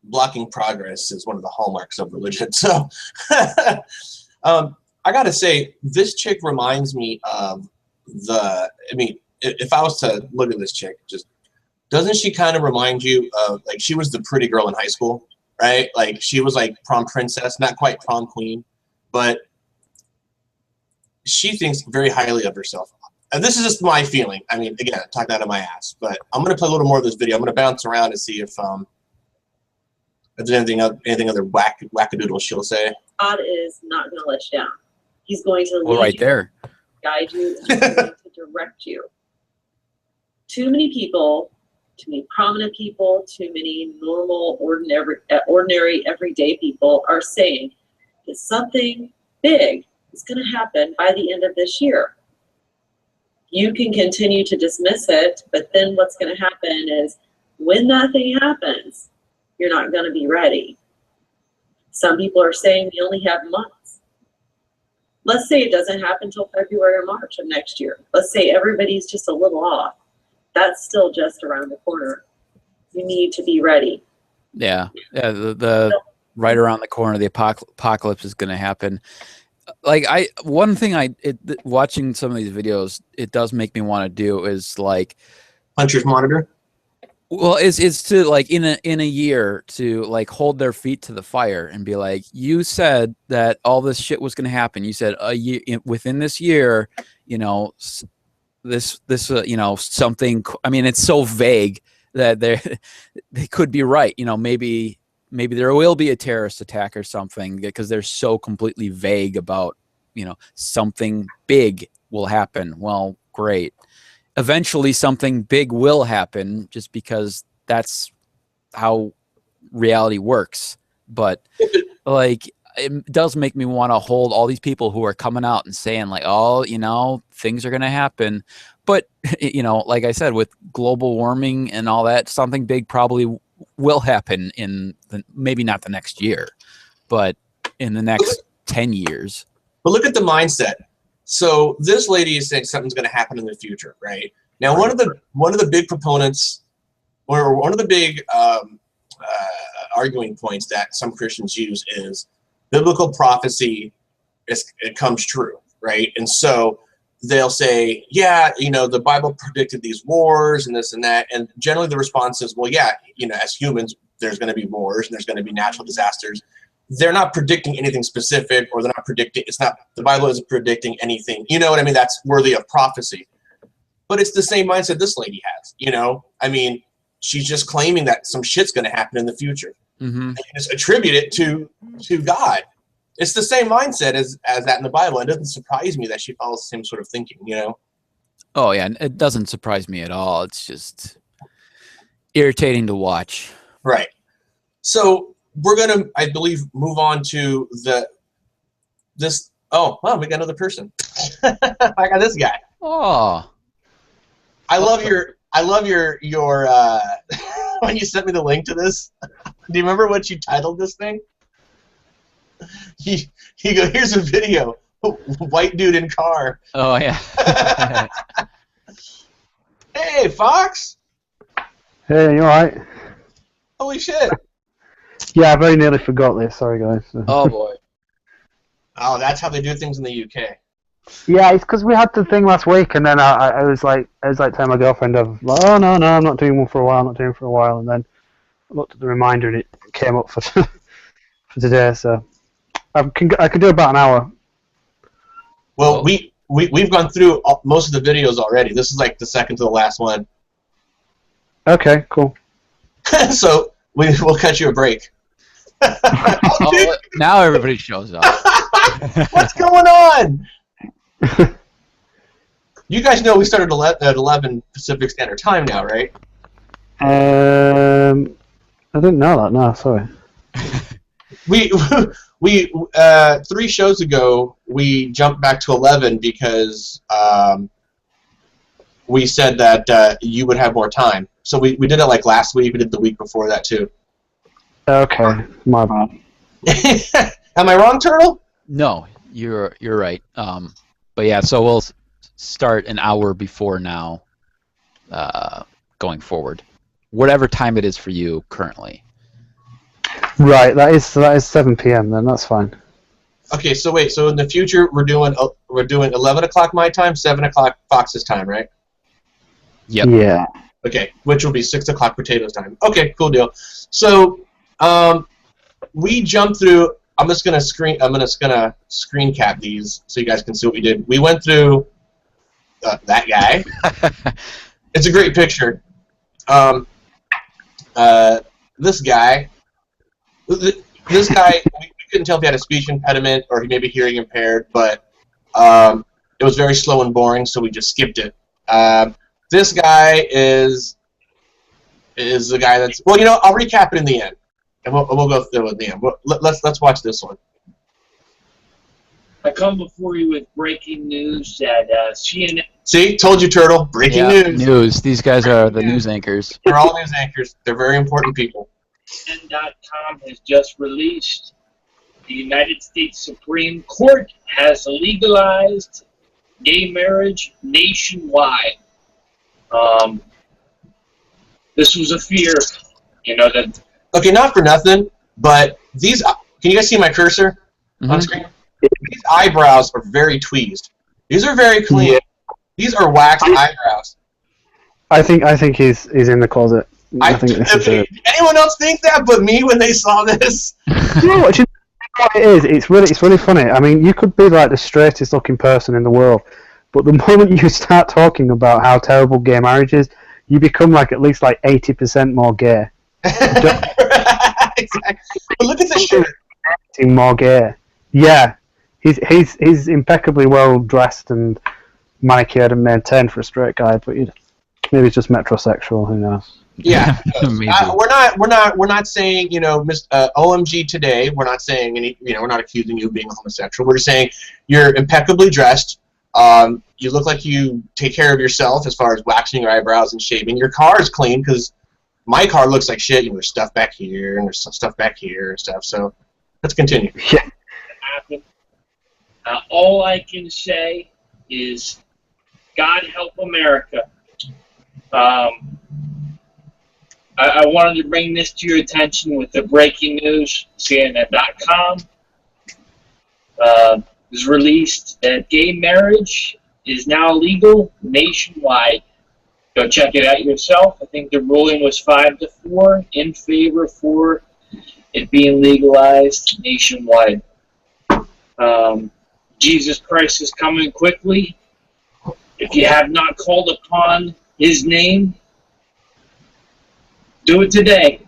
blocking progress is one of the hallmarks of religion. So I got to say, this chick reminds me of if I was to look at this chick, just doesn't she kind of remind you of, like, she was the pretty girl in high school, right? Like, she was like prom princess, not quite prom queen, but she thinks very highly of herself. And this is just my feeling. I mean, again, talking out of my ass, but I'm going to play a little more of this video. I'm going to bounce around and see if there's anything other wackadoodle she'll say. God is not going to let you down. He's going to lead right you, there, guide you, and he's going to direct you. Too many people, too many prominent people, too many normal, ordinary, everyday people are saying that something big is going to happen by the end of this year. You can continue to dismiss it, but then what's going to happen is when that thing happens, you're not going to be ready. Some people are saying we only have months. Let's say it doesn't happen until February or March of next year. Let's say everybody's just a little off. That's still just around the corner. You need to be ready. Yeah. The right around the corner, the apocalypse is going to happen. Like, watching some of these videos, it does make me want to do is like Puncher's monitor. Well, it's to like in a year to like hold their feet to the fire and be like, you said that all this shit was going to happen. You said a year, within this year, you know, this you know, something. I mean, it's so vague that they could be right. You know, maybe there will be a terrorist attack or something, because they're so completely vague about, you know, something big will happen. Well, great. Eventually something big will happen, just because that's how reality works. But like, it does make me want to hold all these people who are coming out and saying like, oh, you know, things are going to happen. But, you know, like I said, with global warming and all that, something big probably will happen in maybe not the next year, but in the next 10 years. But look at the mindset. So this lady is saying something's going to happen in the future, right? Now, one of the big proponents, or one of the big arguing points that some Christians use is, biblical prophecy it comes true, right? And so they'll say, yeah, you know, the Bible predicted these wars and this and that. And generally the response is, well, yeah, you know, as humans, there's going to be wars and there's going to be natural disasters. They're not predicting anything specific, or they're not predicting, the Bible isn't predicting anything, you know what I mean? That's worthy of prophecy. But it's the same mindset this lady has, you know? I mean, she's just claiming that some shit's going to happen in the future. And just attribute it to God. It's the same mindset as that in the Bible. It doesn't surprise me that she follows the same sort of thinking, you know? Oh, yeah. It doesn't surprise me at all. It's just irritating to watch. Right. So we're going to, I believe, move on to this. Oh, wow, we got another person. I got this guy. Oh. I love your when you sent me the link to this. Do you remember what you titled this thing? He go, here's a video. White dude in car. Oh, yeah. Hey, Fox. Hey, you alright? Holy shit. Yeah, I very nearly forgot this. Sorry, guys. Oh, boy. Oh, that's how they do things in the UK. Yeah, it's because we had the thing last week, and then I was like telling my girlfriend, oh no, I'm not doing one for a while, and then I looked at the reminder and it came up for for today, so I could do about an hour. Well, we've gone through most of the videos already. This is like the second to the last one. Okay, cool. So we'll cut you a break. Oh, now everybody shows up. What's going on? You guys know we started at 11 Pacific Standard Time now, right? I didn't know that. No, sorry. We 3 shows ago we jumped back to 11 because we said that you would have more time. So we did it like last week. We did the week before that too. Okay, my bad. Am I wrong, Turtle? No, you're right. But yeah, so we'll start an hour before now, going forward, whatever time it is for you currently. Right, that is 7 p.m. then. That's fine. Okay, so wait. So in the future, we're doing 11 o'clock my time, 7 o'clock Fox's time, right? Yep. Yeah. Okay, which will be 6 o'clock Potatoes time. Okay, cool deal. So we jumped through. I'm just gonna screen cap these so you guys can see what we did. We went through that guy. It's a great picture. This guy. This guy. We couldn't tell if he had a speech impediment or he may be hearing impaired, but it was very slow and boring, so we just skipped it. This guy is the guy that's, well, you know, I'll recap it in the end, and we'll go through it in the end. Let's watch this one. I come before you with breaking news that CNN. See, told you, Turtle. Breaking news. These guys are the news anchors. They're all news anchors. They're very important people. CNN.com has just released the United States Supreme Court has legalized gay marriage nationwide. This was a fear, you know, that. Okay, not for nothing, but these. Can you guys see my cursor on screen? These eyebrows are very tweezed. These are very clean. Yeah. These are waxed eyebrows. I think he's in the closet. I think this is it. Anyone else think that but me when they saw this? You know what it is? It's really funny. I mean, you could be like the straightest looking person in the world, but the moment you start talking about how terrible gay marriage is, you become like at least like 80% more gay. Exactly. But look at the shirt. More gay. Yeah. He's impeccably well dressed and manicured and maintained for a straight guy, but maybe he's just metrosexual. Who knows? Yeah, we're not saying, you know, OMG today. We're not saying any, you know, we're not accusing you of being homosexual. We're just saying you're impeccably dressed. You look like you take care of yourself as far as waxing your eyebrows and shaving. Your car is clean because my car looks like shit. You know, there's stuff back here and there's some stuff back here and stuff. So let's continue. Yeah. All I can say is, God help America. I wanted to bring this to your attention with the breaking news, CNN.com. was released that gay marriage is now legal nationwide. Go check it out yourself. I think the ruling was 5-4 in favor for it being legalized nationwide. Jesus Christ is coming quickly. If you have not called upon his name, do it today.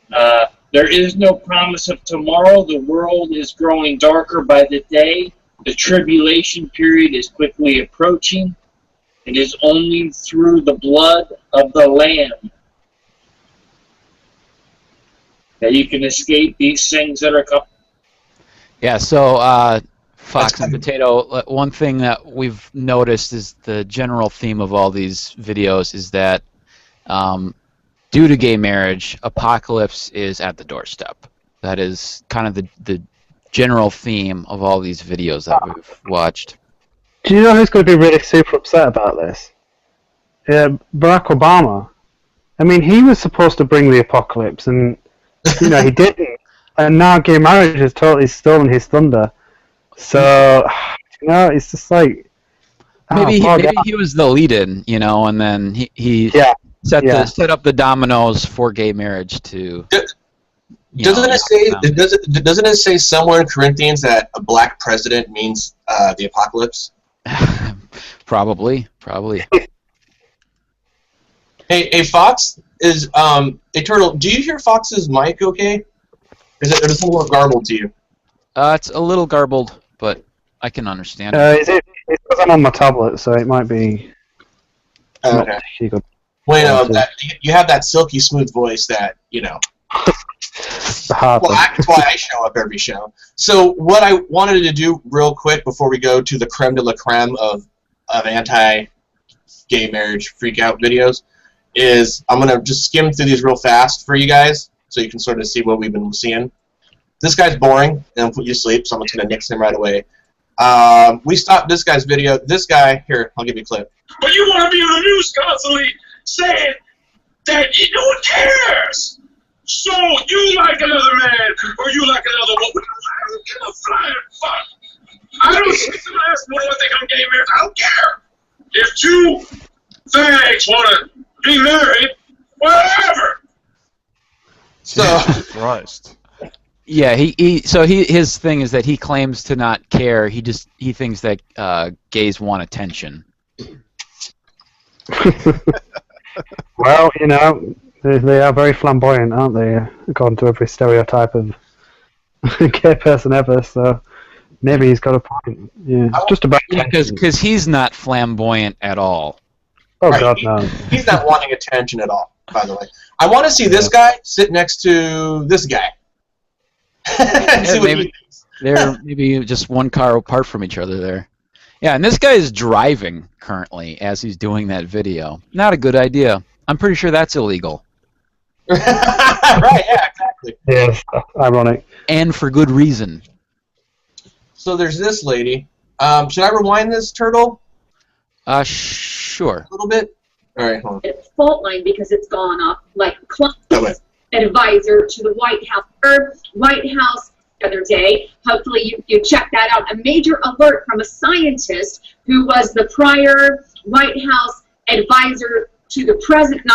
There is no promise of tomorrow. The world is growing darker by the day. The tribulation period is quickly approaching. It is only through the blood of the Lamb that you can escape these things that are coming. Yeah, so Fox and Potato, one thing that we've noticed is the general theme of all these videos is that due to gay marriage, apocalypse is at the doorstep. That is kind of the general theme of all these videos that we've watched. Do you know who's going to be really super upset about this? Barack Obama. I mean, he was supposed to bring the apocalypse, and he didn't. And now gay marriage has totally stolen his thunder. So, it's just like maybe he was the lead-in, and then he set up the dominoes for gay marriage to. Doesn't it say somewhere in Corinthians that a black president means the apocalypse? Probably. Hey, Fox is Eternal. Do you hear Fox's mic okay? Is it a little garbled to you? It's a little garbled, but I can understand. It's because I'm on my tablet, so it might be. Okay. Well, you have that silky smooth voice that Well, that's why I show up every show. So what I wanted to do real quick before we go to the creme de la creme of anti-gay marriage freakout videos is I'm going to just skim through these real fast for you guys so you can sort of see what we've been seeing. This guy's boring and I'll put you to sleep, so I'm just going to nix him right away. We stopped this guy's video. This guy, here, I'll give you a clip. But you want to be in the news constantly saying that no one cares. So you like another man, or you like another woman. I don't give a flying fuck. I don't see the last one what think I'm gay married. I don't care. If two fags want to be married, whatever. So Christ. Yeah, his thing is that he claims to not care. He thinks that gays want attention. Well, they are very flamboyant, aren't they? According to every stereotype of gay person ever. So maybe he's got a point. Yeah, it's just about. Yeah, because he's not flamboyant at all. Oh right, God, no. He's not wanting attention at all. By the way, I want to see this guy sit next to this guy. See what he thinks. They're maybe just one car apart from each other there. Yeah, and this guy is driving currently as he's doing that video. Not a good idea. I'm pretty sure that's illegal. Right, yeah, exactly. Yes, ironic. And for good reason. So there's this lady. Should I rewind this, Turtle? Sure. A little bit? All right, hold on. It's fault line because it's gone off like advisor to the White House. The other day, hopefully you check that out. A major alert from a scientist who was the prior White House advisor to the president,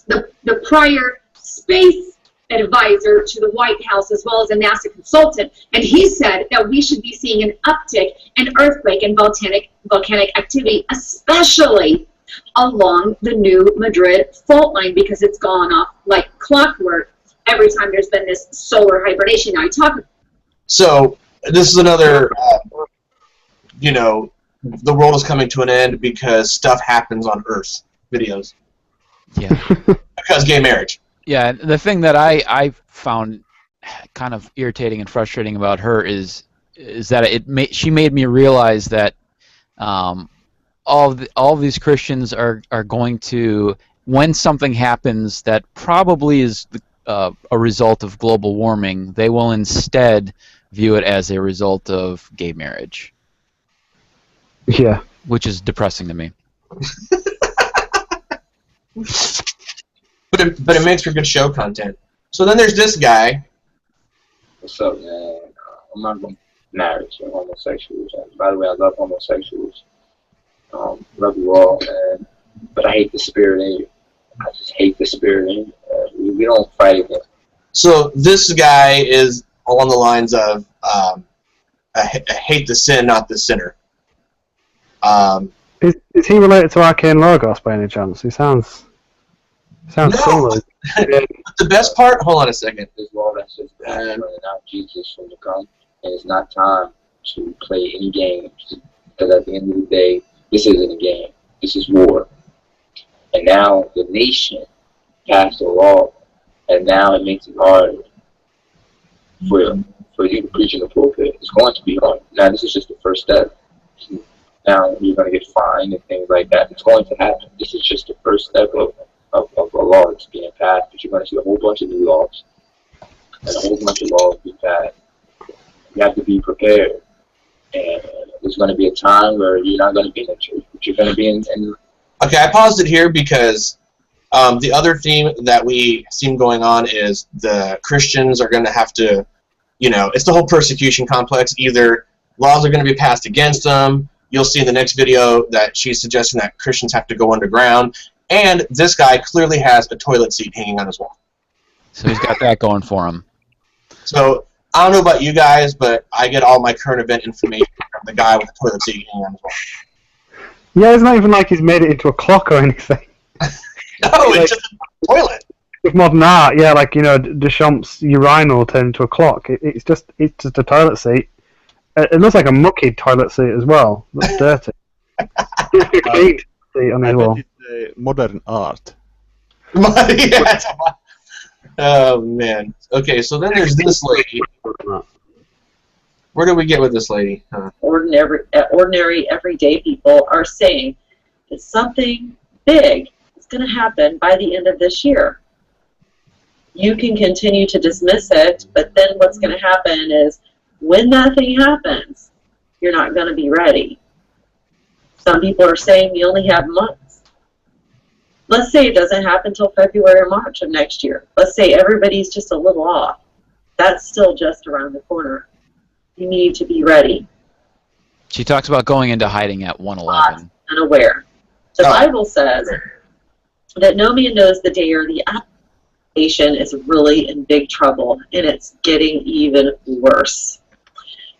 the prior space advisor to the White House as well as a NASA consultant, and he said that we should be seeing an uptick in earthquake and volcanic activity, especially along the New Madrid fault line because it's gone off like clockwork every time there's been this solar hibernation. Now, So this is another, the world is coming to an end because stuff happens on Earth videos. Yeah. Because gay marriage. Yeah, the thing that I found kind of irritating and frustrating about her is that she made me realize that all these Christians are going to, when something happens that probably is a result of global warming, they will instead view it as a result of gay marriage. Yeah. Which is depressing to me. But it makes for good show content. So then there's this guy. What's up, man? I'm not gonna marriage and homosexuals. And by the way, I love homosexuals. Love you all, man. But I hate the spirit in you. I just hate the spirit in you. We don't fight against it. So this guy is along the lines of, I hate the sin, not the sinner. Is he related to Arcane Logos by any chance? He sounds similar. The best part, hold on a second. This law that's just running out Jesus from the come, and it's not time to play any games. Because at the end of the day, this isn't a game. This is war. And now the nation passed a law, and now it makes it hard for you to preach in the pulpit. It's going to be hard. Now this is just the first step. Now you're going to get fined and things like that. It's going to happen. This is just the first step of a law that's being passed. But you're going to see a whole bunch of new laws and a whole bunch of laws being passed. You have to be prepared. And there's going to be a time where you're not going to be in the church, but you're going to be in. Okay, I paused it here because the other theme that we seem going on is the Christians are going to have to, it's the whole persecution complex. Either laws are going to be passed against them. You'll see in the next video that she's suggesting that Christians have to go underground. And this guy clearly has a toilet seat hanging on his wall. So he's got that going for him. So I don't know about you guys, but I get all my current event information from the guy with the toilet seat hanging on his wall. Yeah, it's not even like he's made it into a clock or anything. No, it's just a toilet. With modern art, yeah, like Deschamps' urinal turned into a clock. It's just a toilet seat. It looks like a mucky toilet seat as well. It looks dirty. Seat on his wall. It's modern art. Yeah. Oh man. Okay, so then there's this lady. Where do we get with this lady? Ordinary, everyday people are saying that something big is going to happen by the end of this year. You can continue to dismiss it, but then what's going to happen is when that thing happens, you're not going to be ready. Some people are saying you only have months. Let's say it doesn't happen until February or March of next year. Let's say everybody's just a little off. That's still just around the corner. You need to be ready. She talks about going into hiding at 111. Unaware. The Bible says that no man knows the day or the hour. Nation is really in big trouble, and it's getting even worse.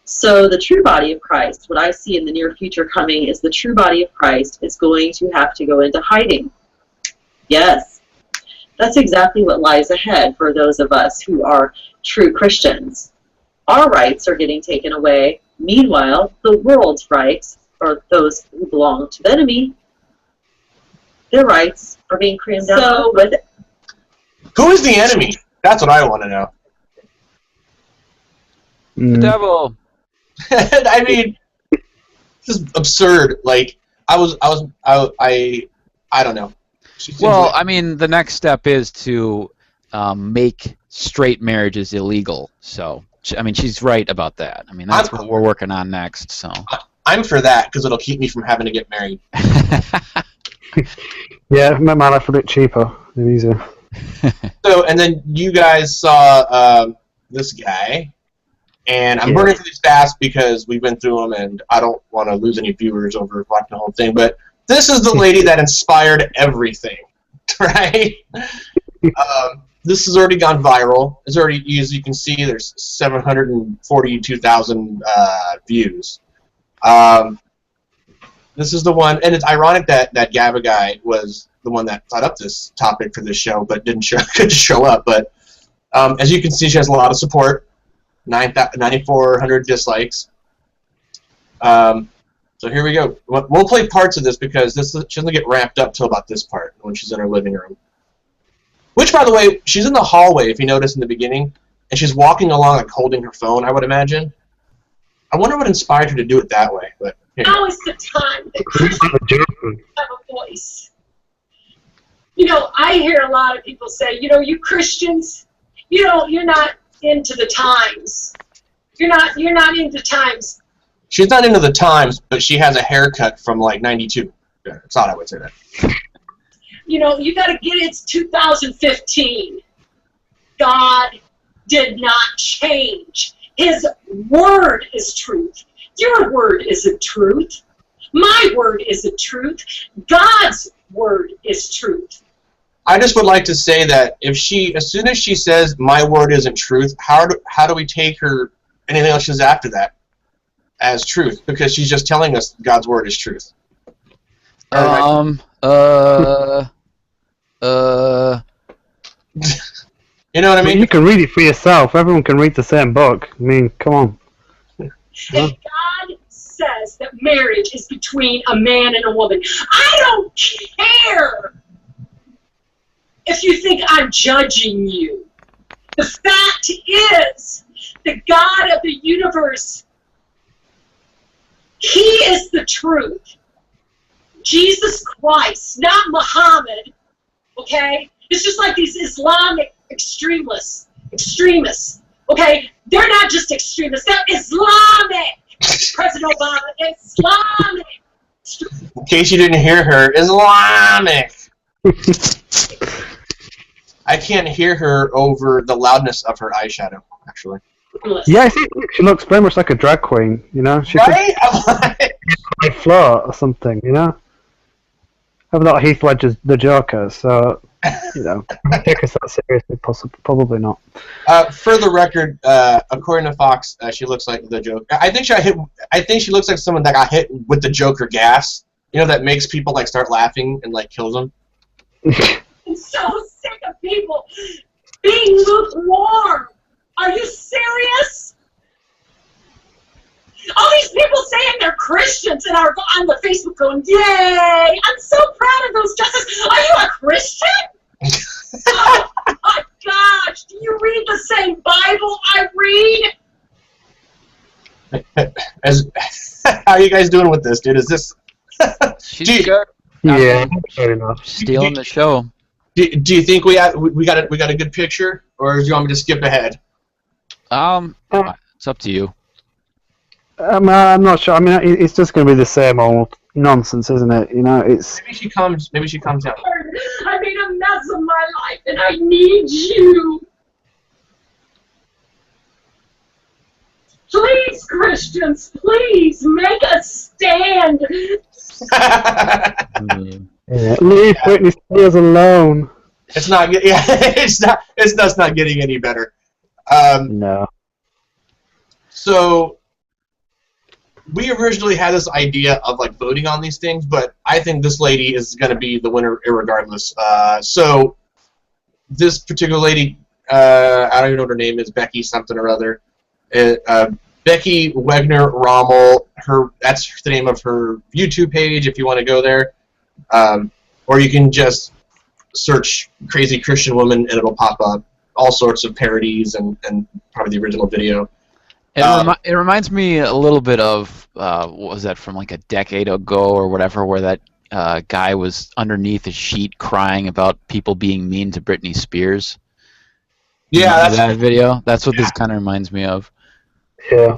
So the true body of Christ, what I see in the near future coming is the true body of Christ is going to have to go into hiding. Yes, that's exactly what lies ahead for those of us who are true Christians. Our rights are getting taken away. Meanwhile, the world's rights, or those who belong to the enemy, their rights are being crammed down with it. Who is the enemy? That's what I want to know. The devil. I mean, this is absurd. Like, I don't know. Well, I mean, the next step is to make straight marriages illegal. So, I mean, she's right about that. I mean, that's what we're working on next. So, I'm for that because it'll keep me from having to get married. Yeah, make my life a bit cheaper and easier. So, and then you guys saw this guy, and I'm burning through these fast because we've been through them, and I don't want to lose any viewers over watching the whole thing. But this is the lady that inspired everything, right? This has already gone viral. It's already, as you can see, there's 742,000 views. This is the one, and it's ironic that Gava guy was the one that thought up this topic for this show, but couldn't show up. But as you can see, she has a lot of support. 9,400 dislikes. So here we go. We'll play parts of this because she doesn't get ramped up till about this part when she's in her living room. Which, by the way, she's in the hallway, if you notice in the beginning, and she's walking along like holding her phone, I would imagine. I wonder what inspired her to do it that way. But now is the time that Christians have a voice. I hear a lot of people say, you Christians, you're not into the times. You're not into times. She's not into the times, but she has a haircut from like '92. I thought I would say that. You got to get it's 2015. God did not change. His word is truth. Your word isn't truth. My word isn't truth. God's word is truth. I just would like to say that if she, as soon as she says my word isn't truth, how do we take her anything else she's after that as truth? Because she's just telling us God's word is truth. You know what I mean? You can read it for yourself. Everyone can read the same book. I mean, come on. That God says that marriage is between a man and a woman. I don't care if you think I'm judging you. The fact is, the God of the universe, He is the truth. Jesus Christ, not Muhammad, okay? It's just like these Islamic extremists, okay? They're not just extremists, they're Islamic. President Obama, Islamic. In case you didn't hear her, Islamic. I can't hear her over the loudness of her eyeshadow, actually. Yeah, I think she looks very much like a drag queen, you know? She right? could float or something, you know? I thought Heath Ledger's the Joker, so, you know, take us that seriously, probably not. For the record, according to Fox, she looks like the Joker. I think she looks like someone that got hit with the Joker gas. You know, that makes people like start laughing and like kills them. I'm so sick of people being lukewarm. Are you serious? All these people saying they're Christians and are on the Facebook going, yay! I'm so proud of those dresses. Are you a Christian? Oh my gosh! Do you read the same Bible I read? How are you guys doing with this, dude? Is this? She's good. Yeah, fair enough. Stealing the show. Do you think we got a good picture, or do you want me to skip ahead? It's up to you. I'm not sure. I mean, it's just going to be the same old nonsense, isn't it? You know, it's. Maybe she comes out. I made a mess of my life, and I need you. Please, Christians, please make a stand. Leave Britney Spears alone. It's not. Yeah, it's not getting any better. No. So we originally had this idea of like voting on these things, but I think this lady is going to be the winner irregardless. So this particular lady, I don't even know what her name is, Becky something or other. Becky Wegner Rommel. That's the name of her YouTube page if you want to go there, or you can just search "crazy Christian woman" and it'll pop up all sorts of parodies and probably the original video. It reminds me a little bit of what was that from like a decade ago or whatever, where that guy was underneath a sheet crying about people being mean to Britney Spears. Yeah, that's that video. That's what this kind of reminds me of. Yeah.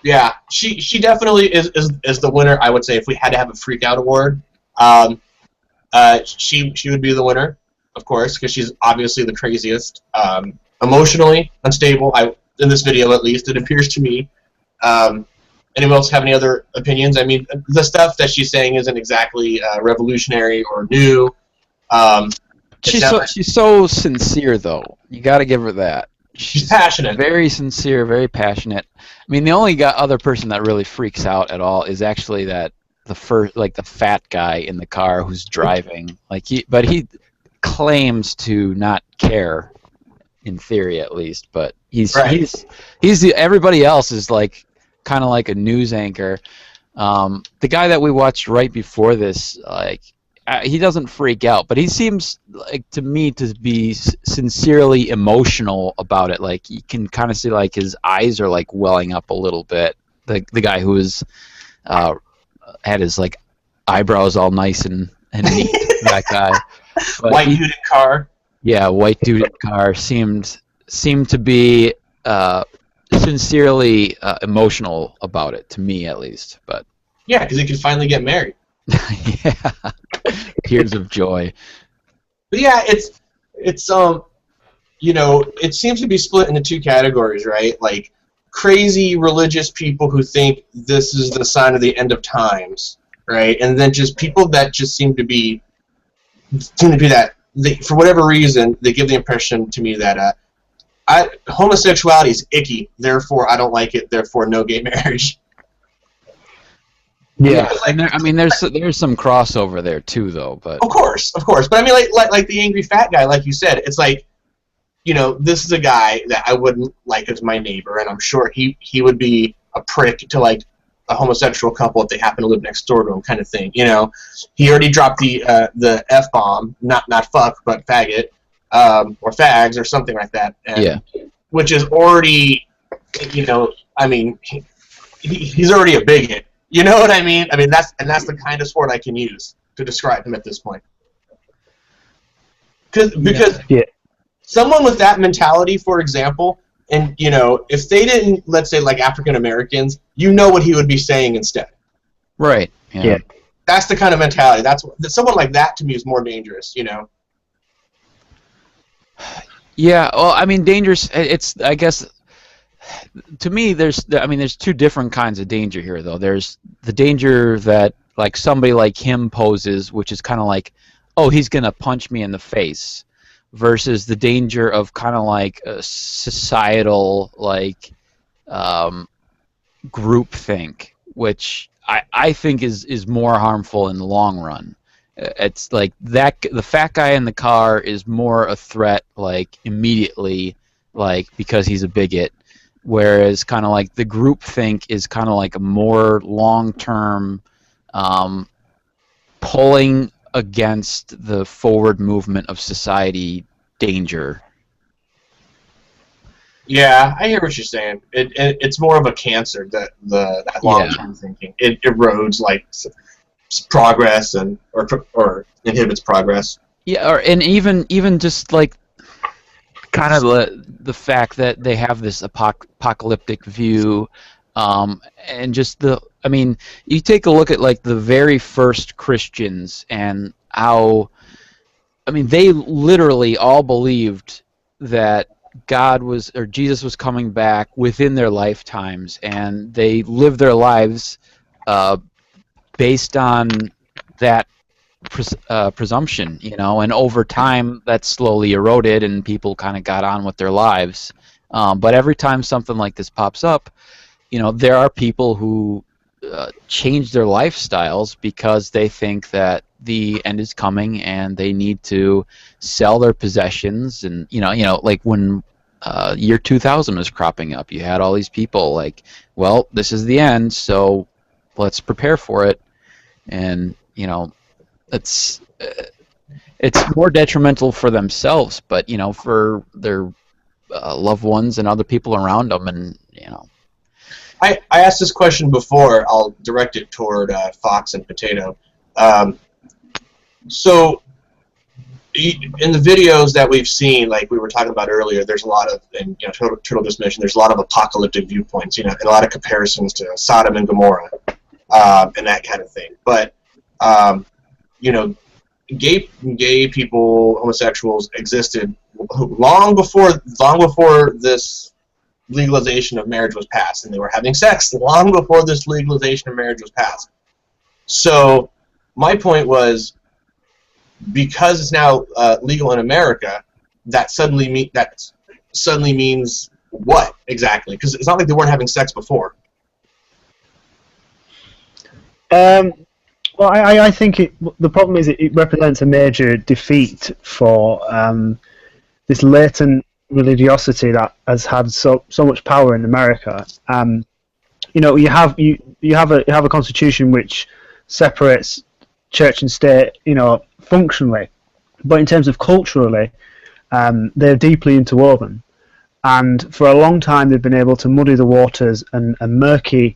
Yeah. She definitely is the winner. I would say if we had to have a Freakout award, she would be the winner, of course, because she's obviously the craziest. Emotionally unstable. In this video, at least, it appears to me. Anyone else have any other opinions? I mean, the stuff that she's saying isn't exactly revolutionary or new. She's so sincere, though. You got to give her that. She's passionate. Very sincere, very passionate. I mean, the only other person that really freaks out at all is actually the fat guy in the car who's driving. But he claims to not care, in theory at least. But everybody else is like kind of like a news anchor. The guy that we watched right before this, he doesn't freak out, but he seems like to me to be sincerely emotional about it. Like you can kind of see like his eyes are like welling up a little bit. The guy who was had his like eyebrows all nice and neat. That guy, but white dude in car. Yeah, white dude in car seemed to be sincerely emotional about it, to me at least. But yeah, because he could finally get married. Yeah, tears of joy. But yeah, it's you know, it seems to be split into two categories, right? Like crazy religious people who think this is the sign of the end of times, right? And then just people that just seem to be that for whatever reason they give the impression to me that homosexuality is icky, therefore I don't like it, therefore no gay marriage. Yeah, and I mean, there's some crossover there too, though. But of course. But I mean, like the angry fat guy, like you said, it's like, you know, this is a guy that I wouldn't like as my neighbor, and I'm sure he would be a prick to like a homosexual couple if they happen to live next door to him, kind of thing. You know, he already dropped the F-bomb, not fuck, but faggot, or fags, or something like that. And, yeah. Which is already, you know, I mean, he's already a bigot. You know what I mean? I mean, that's the kind of sport I can use to describe him at this point. Because someone with that mentality, for example, and, you know, if they didn't, let's say, like African Americans, you know what he would be saying instead. Right. Yeah. That's the kind of mentality. Someone like that to me is more dangerous, you know? Yeah, well, I mean, dangerous, it's, I guess, to me, there's two different kinds of danger here, though. There's the danger that, like, somebody like him poses, which is kind of like, oh, he's going to punch me in the face, versus the danger of kind of like a societal, like, groupthink, which I think is more harmful in the long run. It's like that the fat guy in the car is more a threat, like, immediately, like, because he's a bigot, whereas kind of like the groupthink is kind of like a more long-term pulling against the forward movement of society danger. Yeah, I hear what you're saying. It's more of a cancer, that long-term thinking. It erodes, like, progress or inhibits progress. Yeah, and even just like kind of the fact that they have this apocalyptic view, and just I mean, you take a look at like the very first Christians and how, I mean, they literally all believed that God was, or Jesus was coming back within their lifetimes, and they lived their lives based on that presumption, you know, and over time that slowly eroded and people kind of got on with their lives. But every time something like this pops up, you know, there are people who change their lifestyles because they think that the end is coming and they need to sell their possessions. And you know, like when year 2000 was cropping up, you had all these people like, well, this is the end, so let's prepare for it. And you know, it's more detrimental for themselves, but you know, for their loved ones and other people around them. And you know, I asked this question before. I'll direct it toward Fox and Potato. So in the videos that we've seen, like we were talking about earlier, there's a lot of, and you know, Turtle just mentioned, there's a lot of apocalyptic viewpoints, you know, and a lot of comparisons to Sodom and Gomorrah, and that kind of thing. But you know, gay people, homosexuals existed long before this legalization of marriage was passed, and they were having sex long before this legalization of marriage was passed. So my point was, because it's now legal in America, that suddenly means what exactly? Because it's not like they weren't having sex before. Well, I think the problem is it represents a major defeat for this latent religiosity that has had so much power in America. You know, you have a constitution which separates church and state, you know, functionally, but in terms of culturally, they're deeply interwoven. And for a long time, they've been able to muddy the waters and murky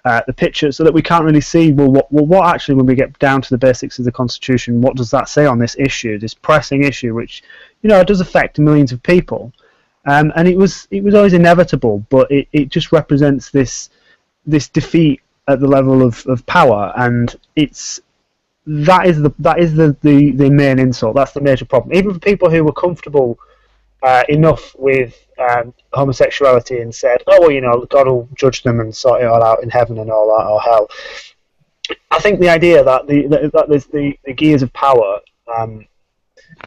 the picture, so that we can't really see, well, what actually, when we get down to the basics of the Constitution, what does that say on this issue, this pressing issue, which, you know, it does affect millions of people. And it was always inevitable, but it just represents this defeat at the level of power, and that is the main insult. That's the major problem. Even for people who were comfortable enough with homosexuality and said, oh, well, you know, God will judge them and sort it all out in heaven and all that, or hell. I think the idea that the gears of power,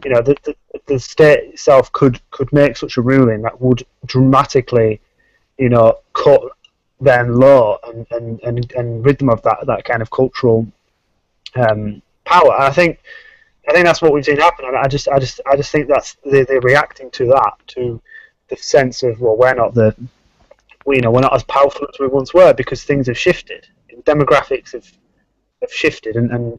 you know, the state itself could make such a ruling that would dramatically, you know, cut them low and rid them of that kind of cultural power. And I think that's what we've seen happen. And I just think that's they're reacting to that, to the sense of, well, we're not as powerful as we once were because things have shifted. Demographics have shifted, and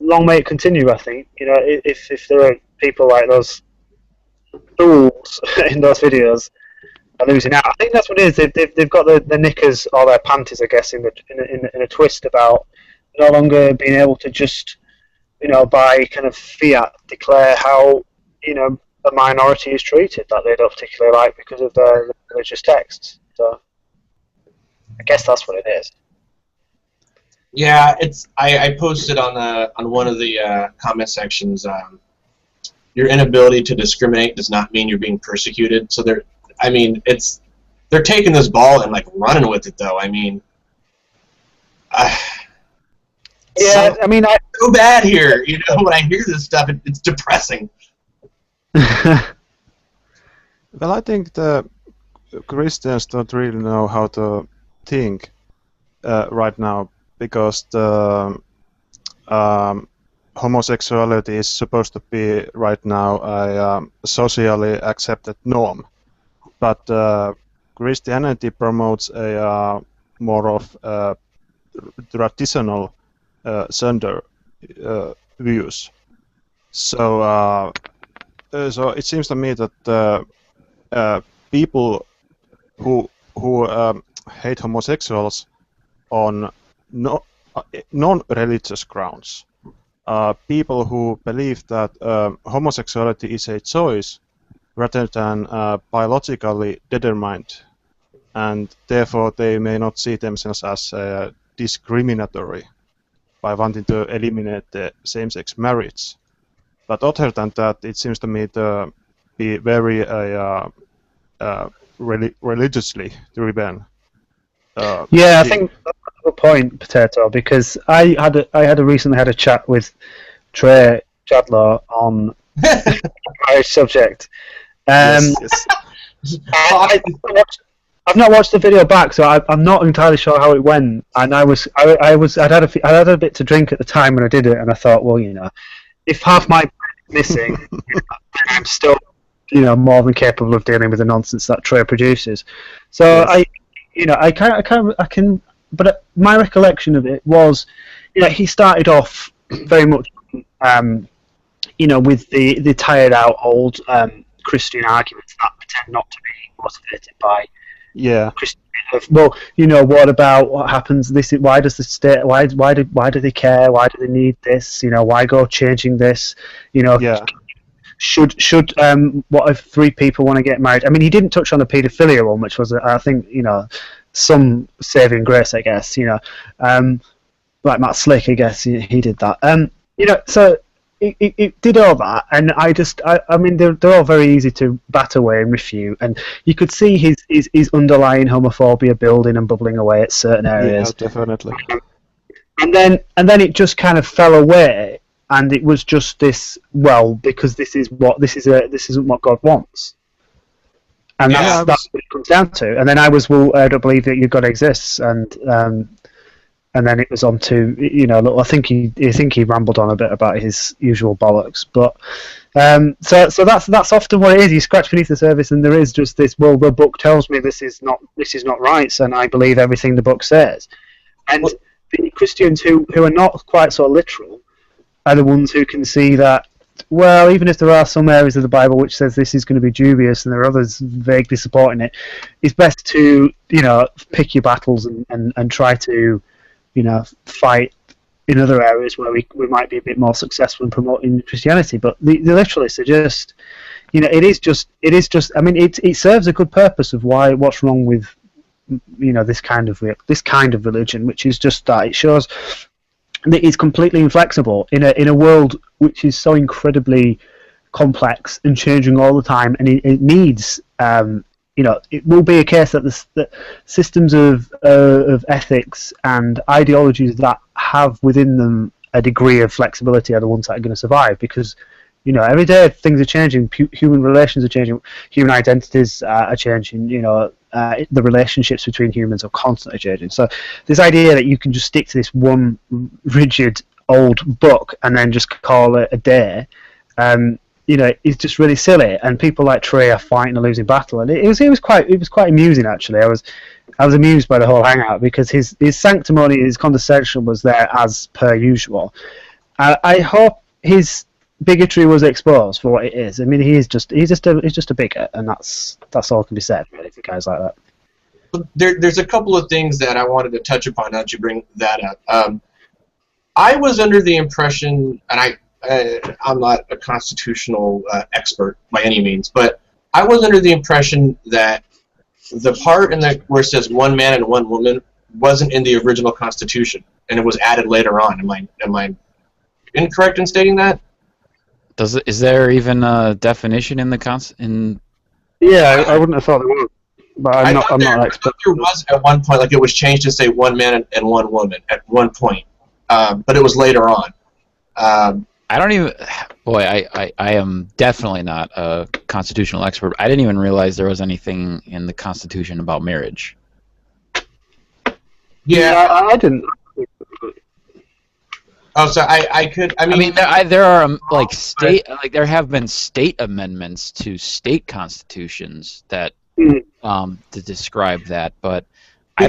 long may it continue. I think, you know, if there are people like those fools in those videos are losing out. I think that's what it is. They've got the knickers or their panties, I guess, in a twist about no longer being able to just, you know, by kind of fiat declare how, you know, a minority is treated that they don't particularly like because of their religious texts. So I guess that's what it is. Yeah, I posted on one of the comment sections. Your inability to discriminate does not mean you're being persecuted. So they're taking this ball and like running with it, though. I mean, yeah, I mean, so bad here. You know, when I hear this stuff, it's depressing. Well, I think the Christians don't really know how to think right now, because the homosexuality is supposed to be right now a socially accepted norm, but Christianity promotes a more of traditional gender views. So it seems to me that people who hate homosexuals on non-religious grounds, people who believe that homosexuality is a choice rather than biologically determined, and therefore they may not see themselves as discriminatory by wanting to eliminate the same-sex marriage. But other than that, it seems to me to be very religiously driven. Yeah, I think that's a good point, Potato, because I recently had a chat with Trey Chadlaw on marriage subject. Yes. I've not watched the video back, so I'm not entirely sure how it went. And I'd had a bit to drink at the time when I did it, and I thought, well, you know, if half my brain is missing, I'm still, you know, more than capable of dealing with the nonsense that Trey produces. So yes. But my recollection of it was, you know, he started off very much, you know, with the tired out old Christian arguments that pretend not to be motivated by. Yeah. Well, you know, what happens? Why does the state? Why do they care? Why do they need this? You know, why go changing this? You know, yeah. Should what if 3 people want to get married? I mean, he didn't touch on the paedophilia one, which was, I think, you know, some saving grace, I guess. You know, like Matt Slick, I guess he did that. You know, so. It did all that, and I mean, they're all very easy to bat away and refute, and you could see his underlying homophobia building and bubbling away at certain areas. Yeah, definitely. And then it just kind of fell away, and it was just this. Well, because this isn't what God wants, and that's what it comes down to. And then I don't believe that your God exists, and then it was on to, you know, I think he rambled on a bit about his usual bollocks, but so that's often what it is. You scratch beneath the surface, and there is just this. Well, the book tells me this is not right, and I believe everything the book says. And the Christians who are not quite so literal are the ones who can see that. Well, even if there are some areas of the Bible which says this is going to be dubious, and there are others vaguely supporting it, it's best to, you know, pick your battles and try to, you know, fight in other areas where we might be a bit more successful in promoting Christianity. But the literalists are just, you know, it is just. I mean, it serves a good purpose of what's wrong with, you know, this kind of religion, which is just that it shows that it's completely inflexible in a world which is so incredibly complex and changing all the time, and it needs, it will be a case that the systems of ethics and ideologies that have within them a degree of flexibility are the ones that are going to survive, because every day things are changing, human relations are changing, human identities are changing, the relationships between humans are constantly changing. So this idea that you can just stick to this one rigid old book and then just call it a day, is just really silly. And people like Trey are fighting a losing battle, and it was quite amusing actually. I was amused by the whole hangout because his sanctimony, his condescension was there as per usual. I hope his bigotry was exposed for what it is. I mean, he's just a bigot, and that's all can be said really for guys like that. There's a couple of things that I wanted to touch upon now that you bring that up. I was under the impression, and I'm not a constitutional expert by any means, but I was under the impression that the part where it says one man and one woman wasn't in the original Constitution, and it was added later on. Am I incorrect in stating that? Is there even a definition in the Yeah, I wouldn't have thought there was, but I'm not an expert. There was at one point, like it was changed to say one man and one woman at one point, but it was later on. I don't even. Boy, I am definitely not a constitutional expert. I didn't even realize there was anything in the Constitution about marriage. Yeah, I didn't. Oh, so I could. I mean, there are there have been state amendments to state constitutions that to describe that, but I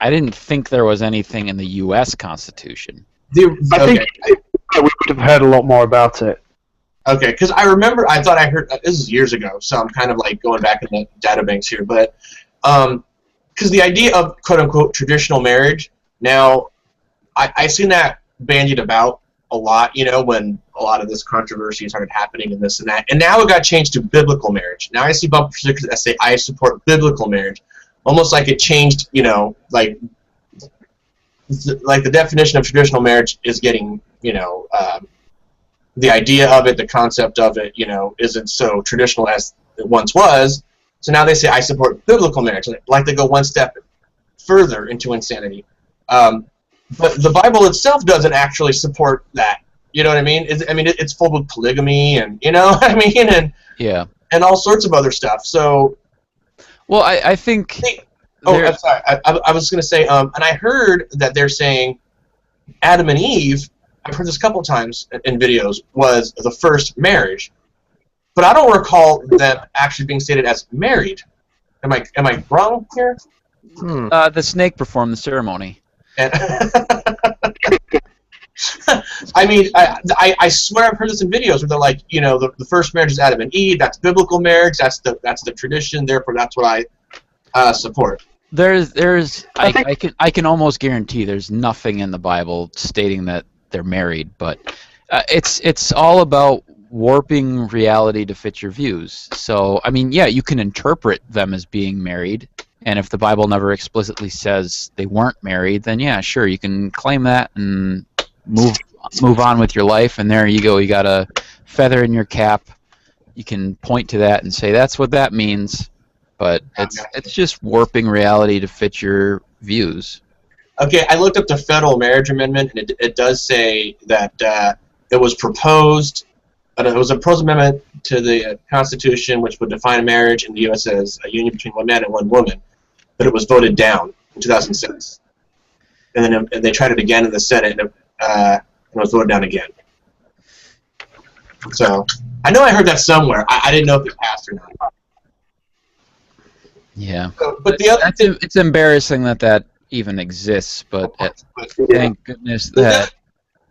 didn't think there was anything in the U.S. Constitution. I think we would have heard a lot more about it. Okay, because I remember I thought I heard this is years ago, so I'm kind of like going back in the databanks here, but because the idea of quote unquote traditional marriage, now I've seen that bandied about a lot, when a lot of this controversy started happening and this and that, and now it got changed to biblical marriage. Now I see bumper stickers that say I support biblical marriage, almost like it changed, like the definition of traditional marriage is getting, the idea of it, the concept of it, isn't so traditional as it once was. So now they say I support biblical marriage, like they go one step further into insanity. But the Bible itself doesn't actually support that. You know what I mean? It's full of polygamy and and all sorts of other stuff. So, well, I think. I'm sorry. I was going to say, and I heard that they're saying Adam and Eve. I've heard this a couple times in videos. Was the first marriage, but I don't recall them actually being stated as married. Am I wrong here? The snake performed the ceremony. And I swear I've heard this in videos where they're like, the first marriage is Adam and Eve. That's biblical marriage. That's the tradition. Therefore, that's what I support. I can almost guarantee there's nothing in the Bible stating that they're married, but it's all about warping reality to fit your views. So you can interpret them as being married. And if the Bible never explicitly says they weren't married, then yeah, sure, you can claim that and move on with your life. And there you go. You got a feather in your cap. You can point to that and say that's what that means. But it's just warping reality to fit your views. Okay, I looked up the federal marriage amendment, and it does say that it was proposed. It was a proposed amendment to the Constitution, which would define marriage in the U.S. as a union between one man and one woman. But it was voted down in 2006, and then they tried it again in the Senate, and it was voted down again. So I know I heard that somewhere. I didn't know if it passed or not. Yeah, but the other thing, it's embarrassing that even exists, but thank goodness that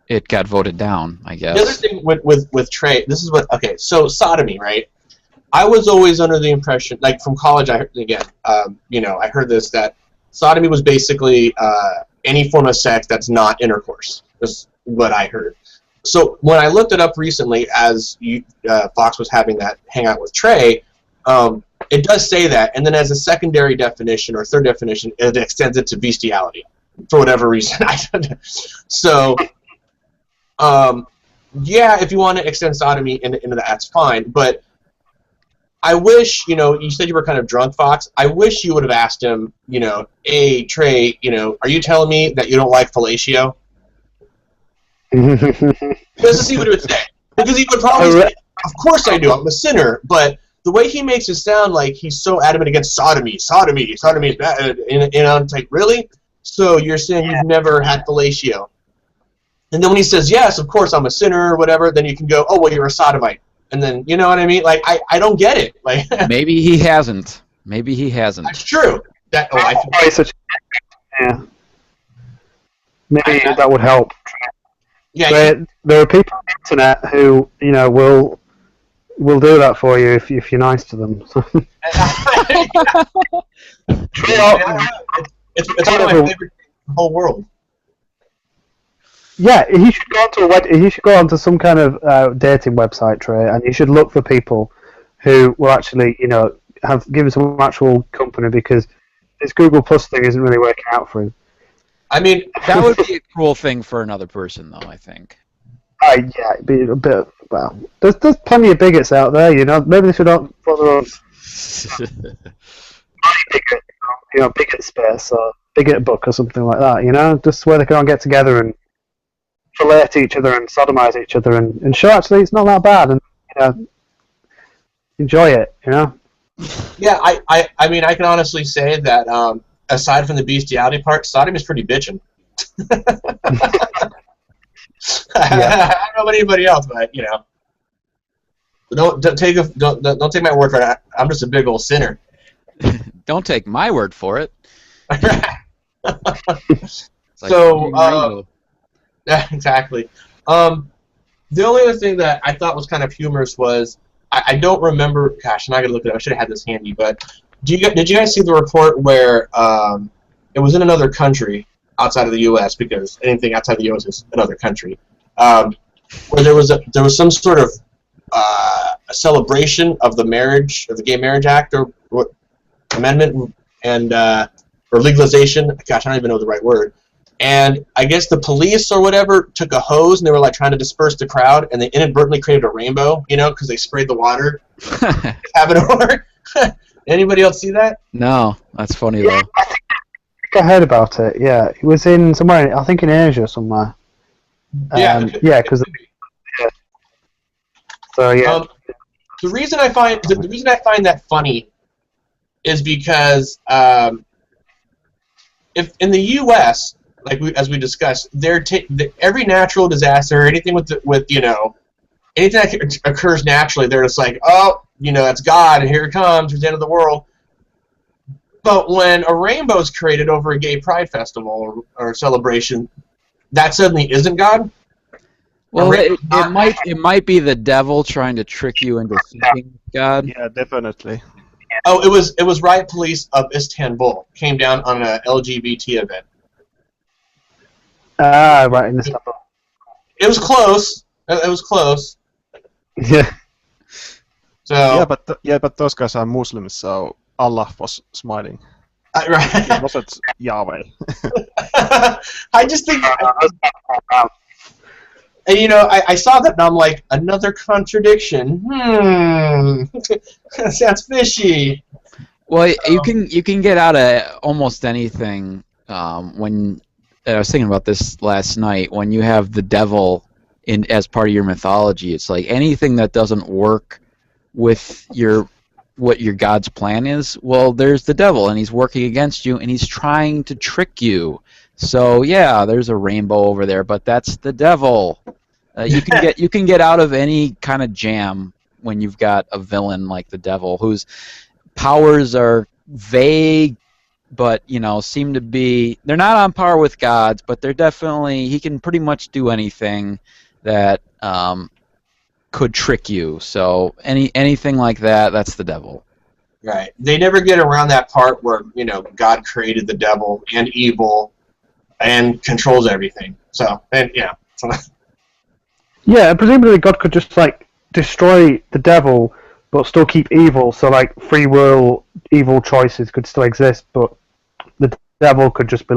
it got voted down, I guess. The other thing with Trey, this is what. Okay, so sodomy, right? I was always under the impression, like from college, I heard this, that sodomy was basically any form of sex that's not intercourse. That's what I heard. So when I looked it up recently, as Fox was having that hangout with Trey, it does say that, and then as a secondary definition or third definition, it extends it to bestiality for whatever reason. So yeah, if you want to extend sodomy into that, that's fine. But I wish, you said you were kind of drunk, Fox. I wish you would have asked him, hey, Trey, are you telling me that you don't like fellatio? Just to see what he would say. Because he would probably say, of course I do, I'm a sinner. But the way he makes it sound like he's so adamant against sodomy is bad. And it's like, really? So you're saying you've never had fellatio? And then when he says, yes, of course I'm a sinner or whatever, then you can go, oh, well, you're a sodomite. And then, you know what I mean? Like, I don't get it. Like, maybe he hasn't. Maybe he hasn't. That's true. Yeah. Maybe that would help. Yeah. There are people on the internet who, will do that for you if you're nice to them. It's one of my favorite things in the whole world. Yeah, he should go onto some kind of dating website, Trey, and you should look for people who will actually, have given some actual company, because this Google Plus thing isn't really working out for him. I mean, that would be a cruel thing for another person, though, I think. Yeah, it'd be a bit. Well, there's plenty of bigots out there, Maybe they should not bother on bigot space or bigot book or something like that, just where they can all get together and fillet each other and sodomize each other and show actually it's not that bad and enjoy it, Yeah, I mean, I can honestly say that aside from the bestiality part, sodomy is pretty bitchin'. I don't know about anybody else, but don't take my word for it. I'm just a big old sinner. Don't take my word for it. So, yeah, exactly. The only other thing that I thought was kind of humorous was I don't remember. Gosh, I'm not gonna look it up. I should have had this handy. But did you guys see the report where it was in another country outside of the U.S., because anything outside the U.S. is another country, where there was some sort of a celebration of the Gay Marriage Act or amendment and or legalization. Gosh, I don't even know the right word. And I guess the police or whatever took a hose and they were like trying to disperse the crowd, and they inadvertently created a rainbow, because they sprayed the water. Have it over. Anybody else see that? No, that's funny though. I think I heard about it. Yeah, it was in somewhere. I think in Asia somewhere. Yeah. Because. Yeah. So yeah. The reason I find that funny is because if in the U.S., as we discussed, every natural disaster, anything anything that occurs naturally, they're just like, oh, that's God, and here it comes, it's the end of the world. But when a rainbow is created over a gay pride festival or celebration, that suddenly isn't God. Well, it might be the devil trying to trick you into thinking God. Yeah, definitely. Oh, it was riot police of Istanbul came down on an LGBT event. Right in Istanbul. It was close. It was close. Yeah. So. But those guys are Muslims, so Allah was smiling. Right. It wasn't Yahweh. I just think. And I saw that and I'm like, another contradiction. That sounds fishy. Well, you can get out of almost anything when I was thinking about this last night. When you have the devil as part of your mythology, it's like anything that doesn't work with what your God's plan is. Well, there's the devil, and he's working against you, and he's trying to trick you. So yeah, there's a rainbow over there, but that's the devil. You can get out of any kind of jam when you've got a villain like the devil, whose powers are vague, but seem to be, they're not on par with God's, but they're definitely, he can pretty much do anything that could trick you. So anything like that, that's the devil. Right. They never get around that part where God created the devil and evil and controls everything. So yeah. Yeah, presumably God could just destroy the devil, but still keep evil. So free will, evil choices could still exist, but the devil could just be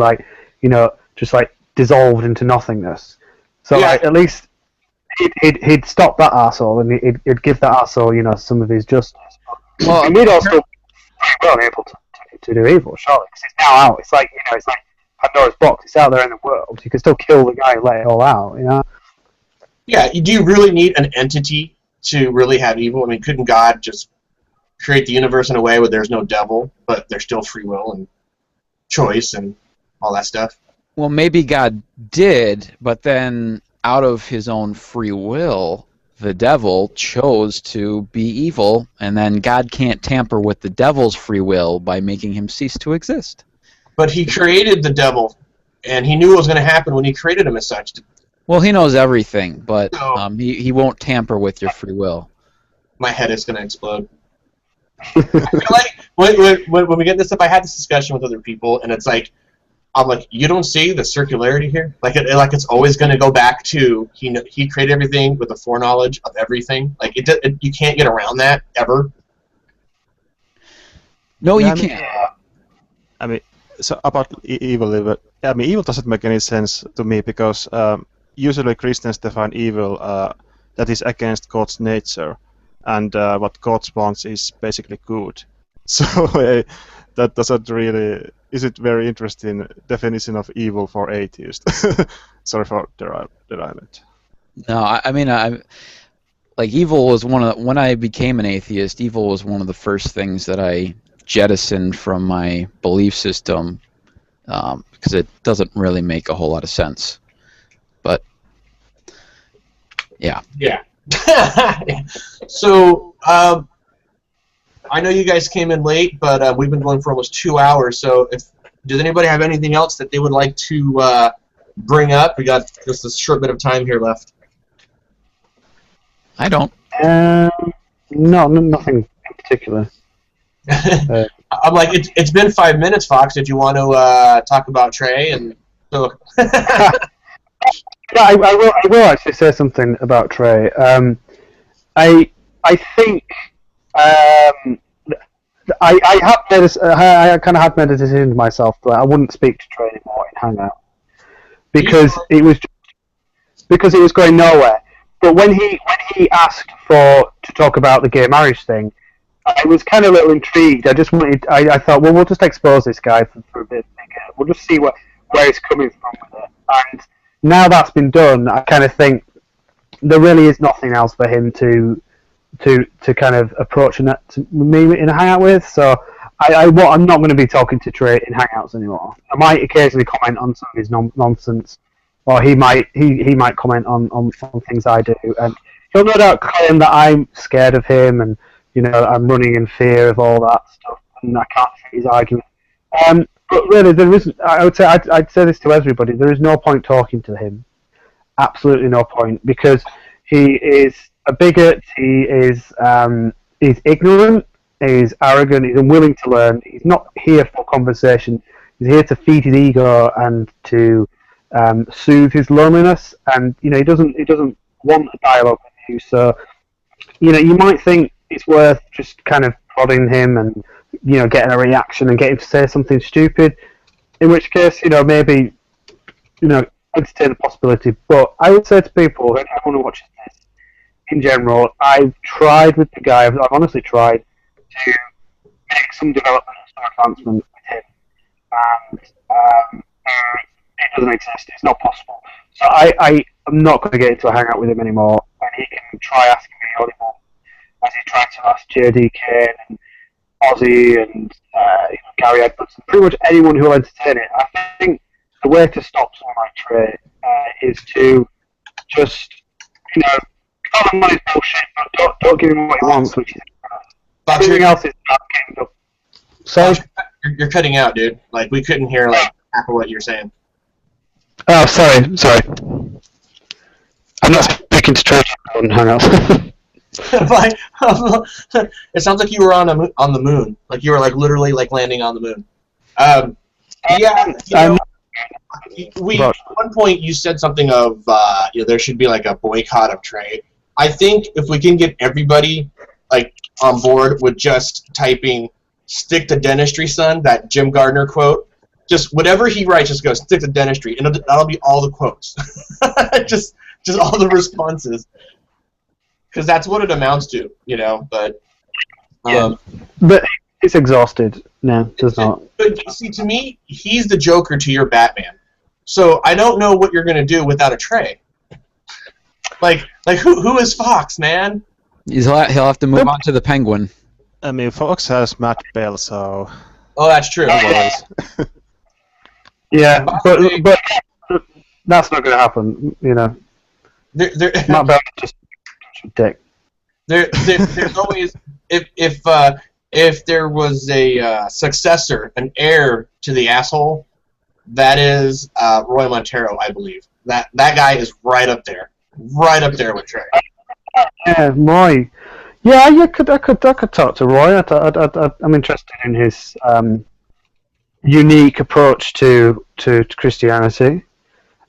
just dissolved into nothingness. So yeah. at least he'd stop that arsehole and he'd give that arsehole, you know, some of his justice. Well, and we'd all still be able to do evil, surely, because it's now out. It's like, you know, it's like Pandora's box. It's out there in the world. You can still kill the guy and let it all out, you know? Yeah, do you really need an entity to really have evil? I mean, couldn't God just create the universe in a way where there's no devil, but there's still free will and choice and all that stuff? Well, maybe God did, but then out of his own free will, the devil chose to be evil, and then God can't tamper with the devil's free will by making him cease to exist. But he created the devil, and he knew what was going to happen when he created him as such. Well, he knows everything, but So- he won't tamper with your free will. My head is going to explode. I feel like when we get this up, I had this discussion with other people, and it's like, I'm like, you don't see the circularity here? Like it's always going to go back to he created everything with the foreknowledge of everything. Like you can't get around that ever. No, Yeah, you can't. I mean, so about evil, I mean, evil doesn't make any sense to me because usually Christians define evil that is against God's nature, and what God wants is basically good. So that doesn't really is it very interesting definition of evil for atheists. Sorry for derailment. No, I mean, like evil was when I became an atheist, evil was one of the first things that I jettisoned from my belief system because it doesn't really make a whole lot of sense. But yeah. Yeah. So I know you guys came in late, but we've been going for almost 2 hours. So does anybody have anything else that they would like to bring up? We got just a short bit of time here left. I don't. No, nothing in particular. I'm like, it's been 5 minutes, Fox. Did you want to talk about Trey? And so. Yeah, I will actually say something about Trey. I think I kind of had made a decision myself that I wouldn't speak to Trey anymore in Hangout because it was going nowhere. But when he asked to talk about the gay marriage thing, I was kind of a little intrigued. I thought, well, we'll just expose this guy for a bit. We'll just see where he's coming from with it. And now that's been done, I kind of think there really is nothing else for him to kind of approach me in a hangout with. So I'm not going to be talking to Trey in hangouts anymore. I might occasionally comment on some of his nonsense, or he might comment on things I do, and he'll no doubt claim that I'm scared of him and, you know, I'm running in fear of all that stuff, and I can't fit his argument. But really, there isn't. I would say I'd say this to everybody. There is no point talking to him. Absolutely no point, because he is a bigot. He is he's ignorant. He's arrogant. He's unwilling to learn. He's not here for conversation. He's here to feed his ego and to soothe his loneliness. And you know, he doesn't want a dialogue with you. So you know, you might think it's worth just kind of prodding him and, you know, getting a reaction and getting him to say something stupid. In which case, you know, maybe, you know, entertain the possibility. But I would say to people, and everyone who watches this, in general, I've tried with the guy. I've honestly tried to make some development or advancement with him, and it doesn't exist. It's not possible. So I am not going to get into a hangout with him anymore, and he can try asking me all he wants, as he tried to ask JD Kane and Ozzy and Gary Edwards, and pretty much anyone who will entertain it. I think the way to stop someone like Trey is to just, you know, call him on his bullshit, but don't give him what he wants, which is everything else is not getting up. So You're cutting out, dude. Like, we couldn't hear like half of what you're saying. oh, sorry. I'm not speaking to Trey on Hangouts. Like, it sounds like you were on the moon. Like you were like literally like landing on the moon. Yeah, you know, at one point you said something of you know, there should be like a boycott of Trey. I think if we can get everybody like on board with just typing "stick to dentistry, son," that Jim Gardner quote, just whatever he writes, just go "stick to dentistry," and that'll be all the quotes. Just just all the responses, because that's what it amounts to, you know. But but it's exhausted now. Does not. But see, to me, he's the Joker to your Batman. So I don't know what you're gonna do without a Trey. Like who is Fox, man? He'll have to move on to the Penguin. I mean, Fox has Matt Bell, so. Oh, that's true. Yeah, but that's not going to happen. You know, Matt Bell just a dick. There's always if there was a successor, an heir to the asshole, that is Roy Montero, I believe. That guy is right up there with Trey. Yeah, Roy. Yeah, I could talk to Roy. I'm interested in his unique approach to Christianity.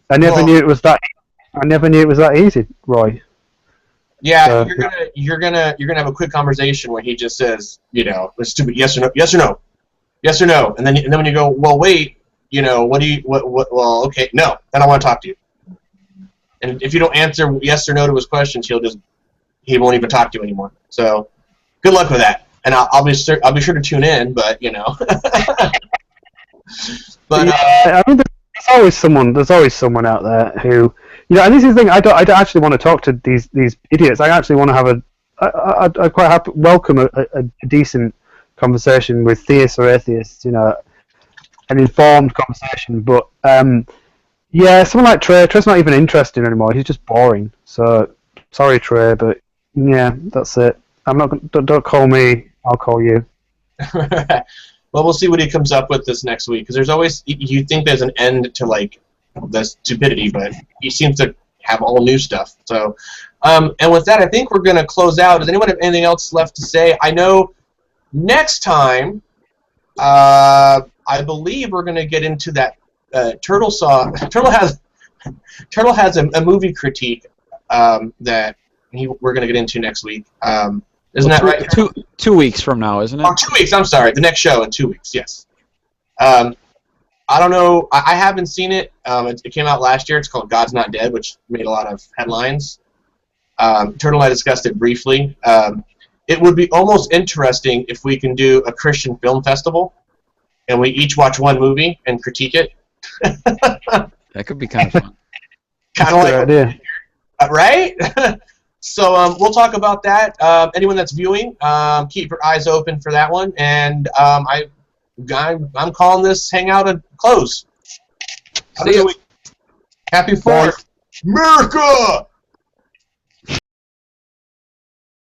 I never knew it was that easy, Roy. Yeah, you're gonna have a quick conversation where he just says, you know, it's stupid, yes or no, yes or no, yes or no, and then when you go, well, wait, you know, what? Well, okay, no, then I want to talk to you. And if you don't answer yes or no to his questions, he won't even talk to you anymore. So, good luck with that. And I'll be sure to tune in. But you know, but I mean, there's always someone out there who, you know. And this is the thing. I don't actually want to talk to these idiots. I actually want to have I quite welcome a decent conversation with theists or atheists. You know, an informed conversation. But yeah, someone like Trey's not even interesting anymore. He's just boring. So sorry, Trey, but yeah, that's it. I'm not. Don't call me. I'll call you. Well, we'll see what he comes up with this next week, because there's always, you think there's an end to like the stupidity, but he seems to have all new stuff. So, and with that, I think we're going to close out. Does anyone have anything else left to say? I know next time, I believe we're going to get into that Turtle has a movie critique that we're going to get into next week. Isn't that right? 2 weeks from now, isn't it? Oh, 2 weeks. I'm sorry. The next show in 2 weeks. Yes. I don't know. I haven't seen it. It came out last year. It's called God's Not Dead, which made a lot of headlines. Turtle and I discussed it briefly. It would be almost interesting if we can do a Christian film festival, and we each watch one movie and critique it. That could be kind of fun. Kind of like, idea. Right? So we'll talk about that. Anyone that's viewing, keep your eyes open for that one. And I'm calling this hangout a close. Happy 4th, America!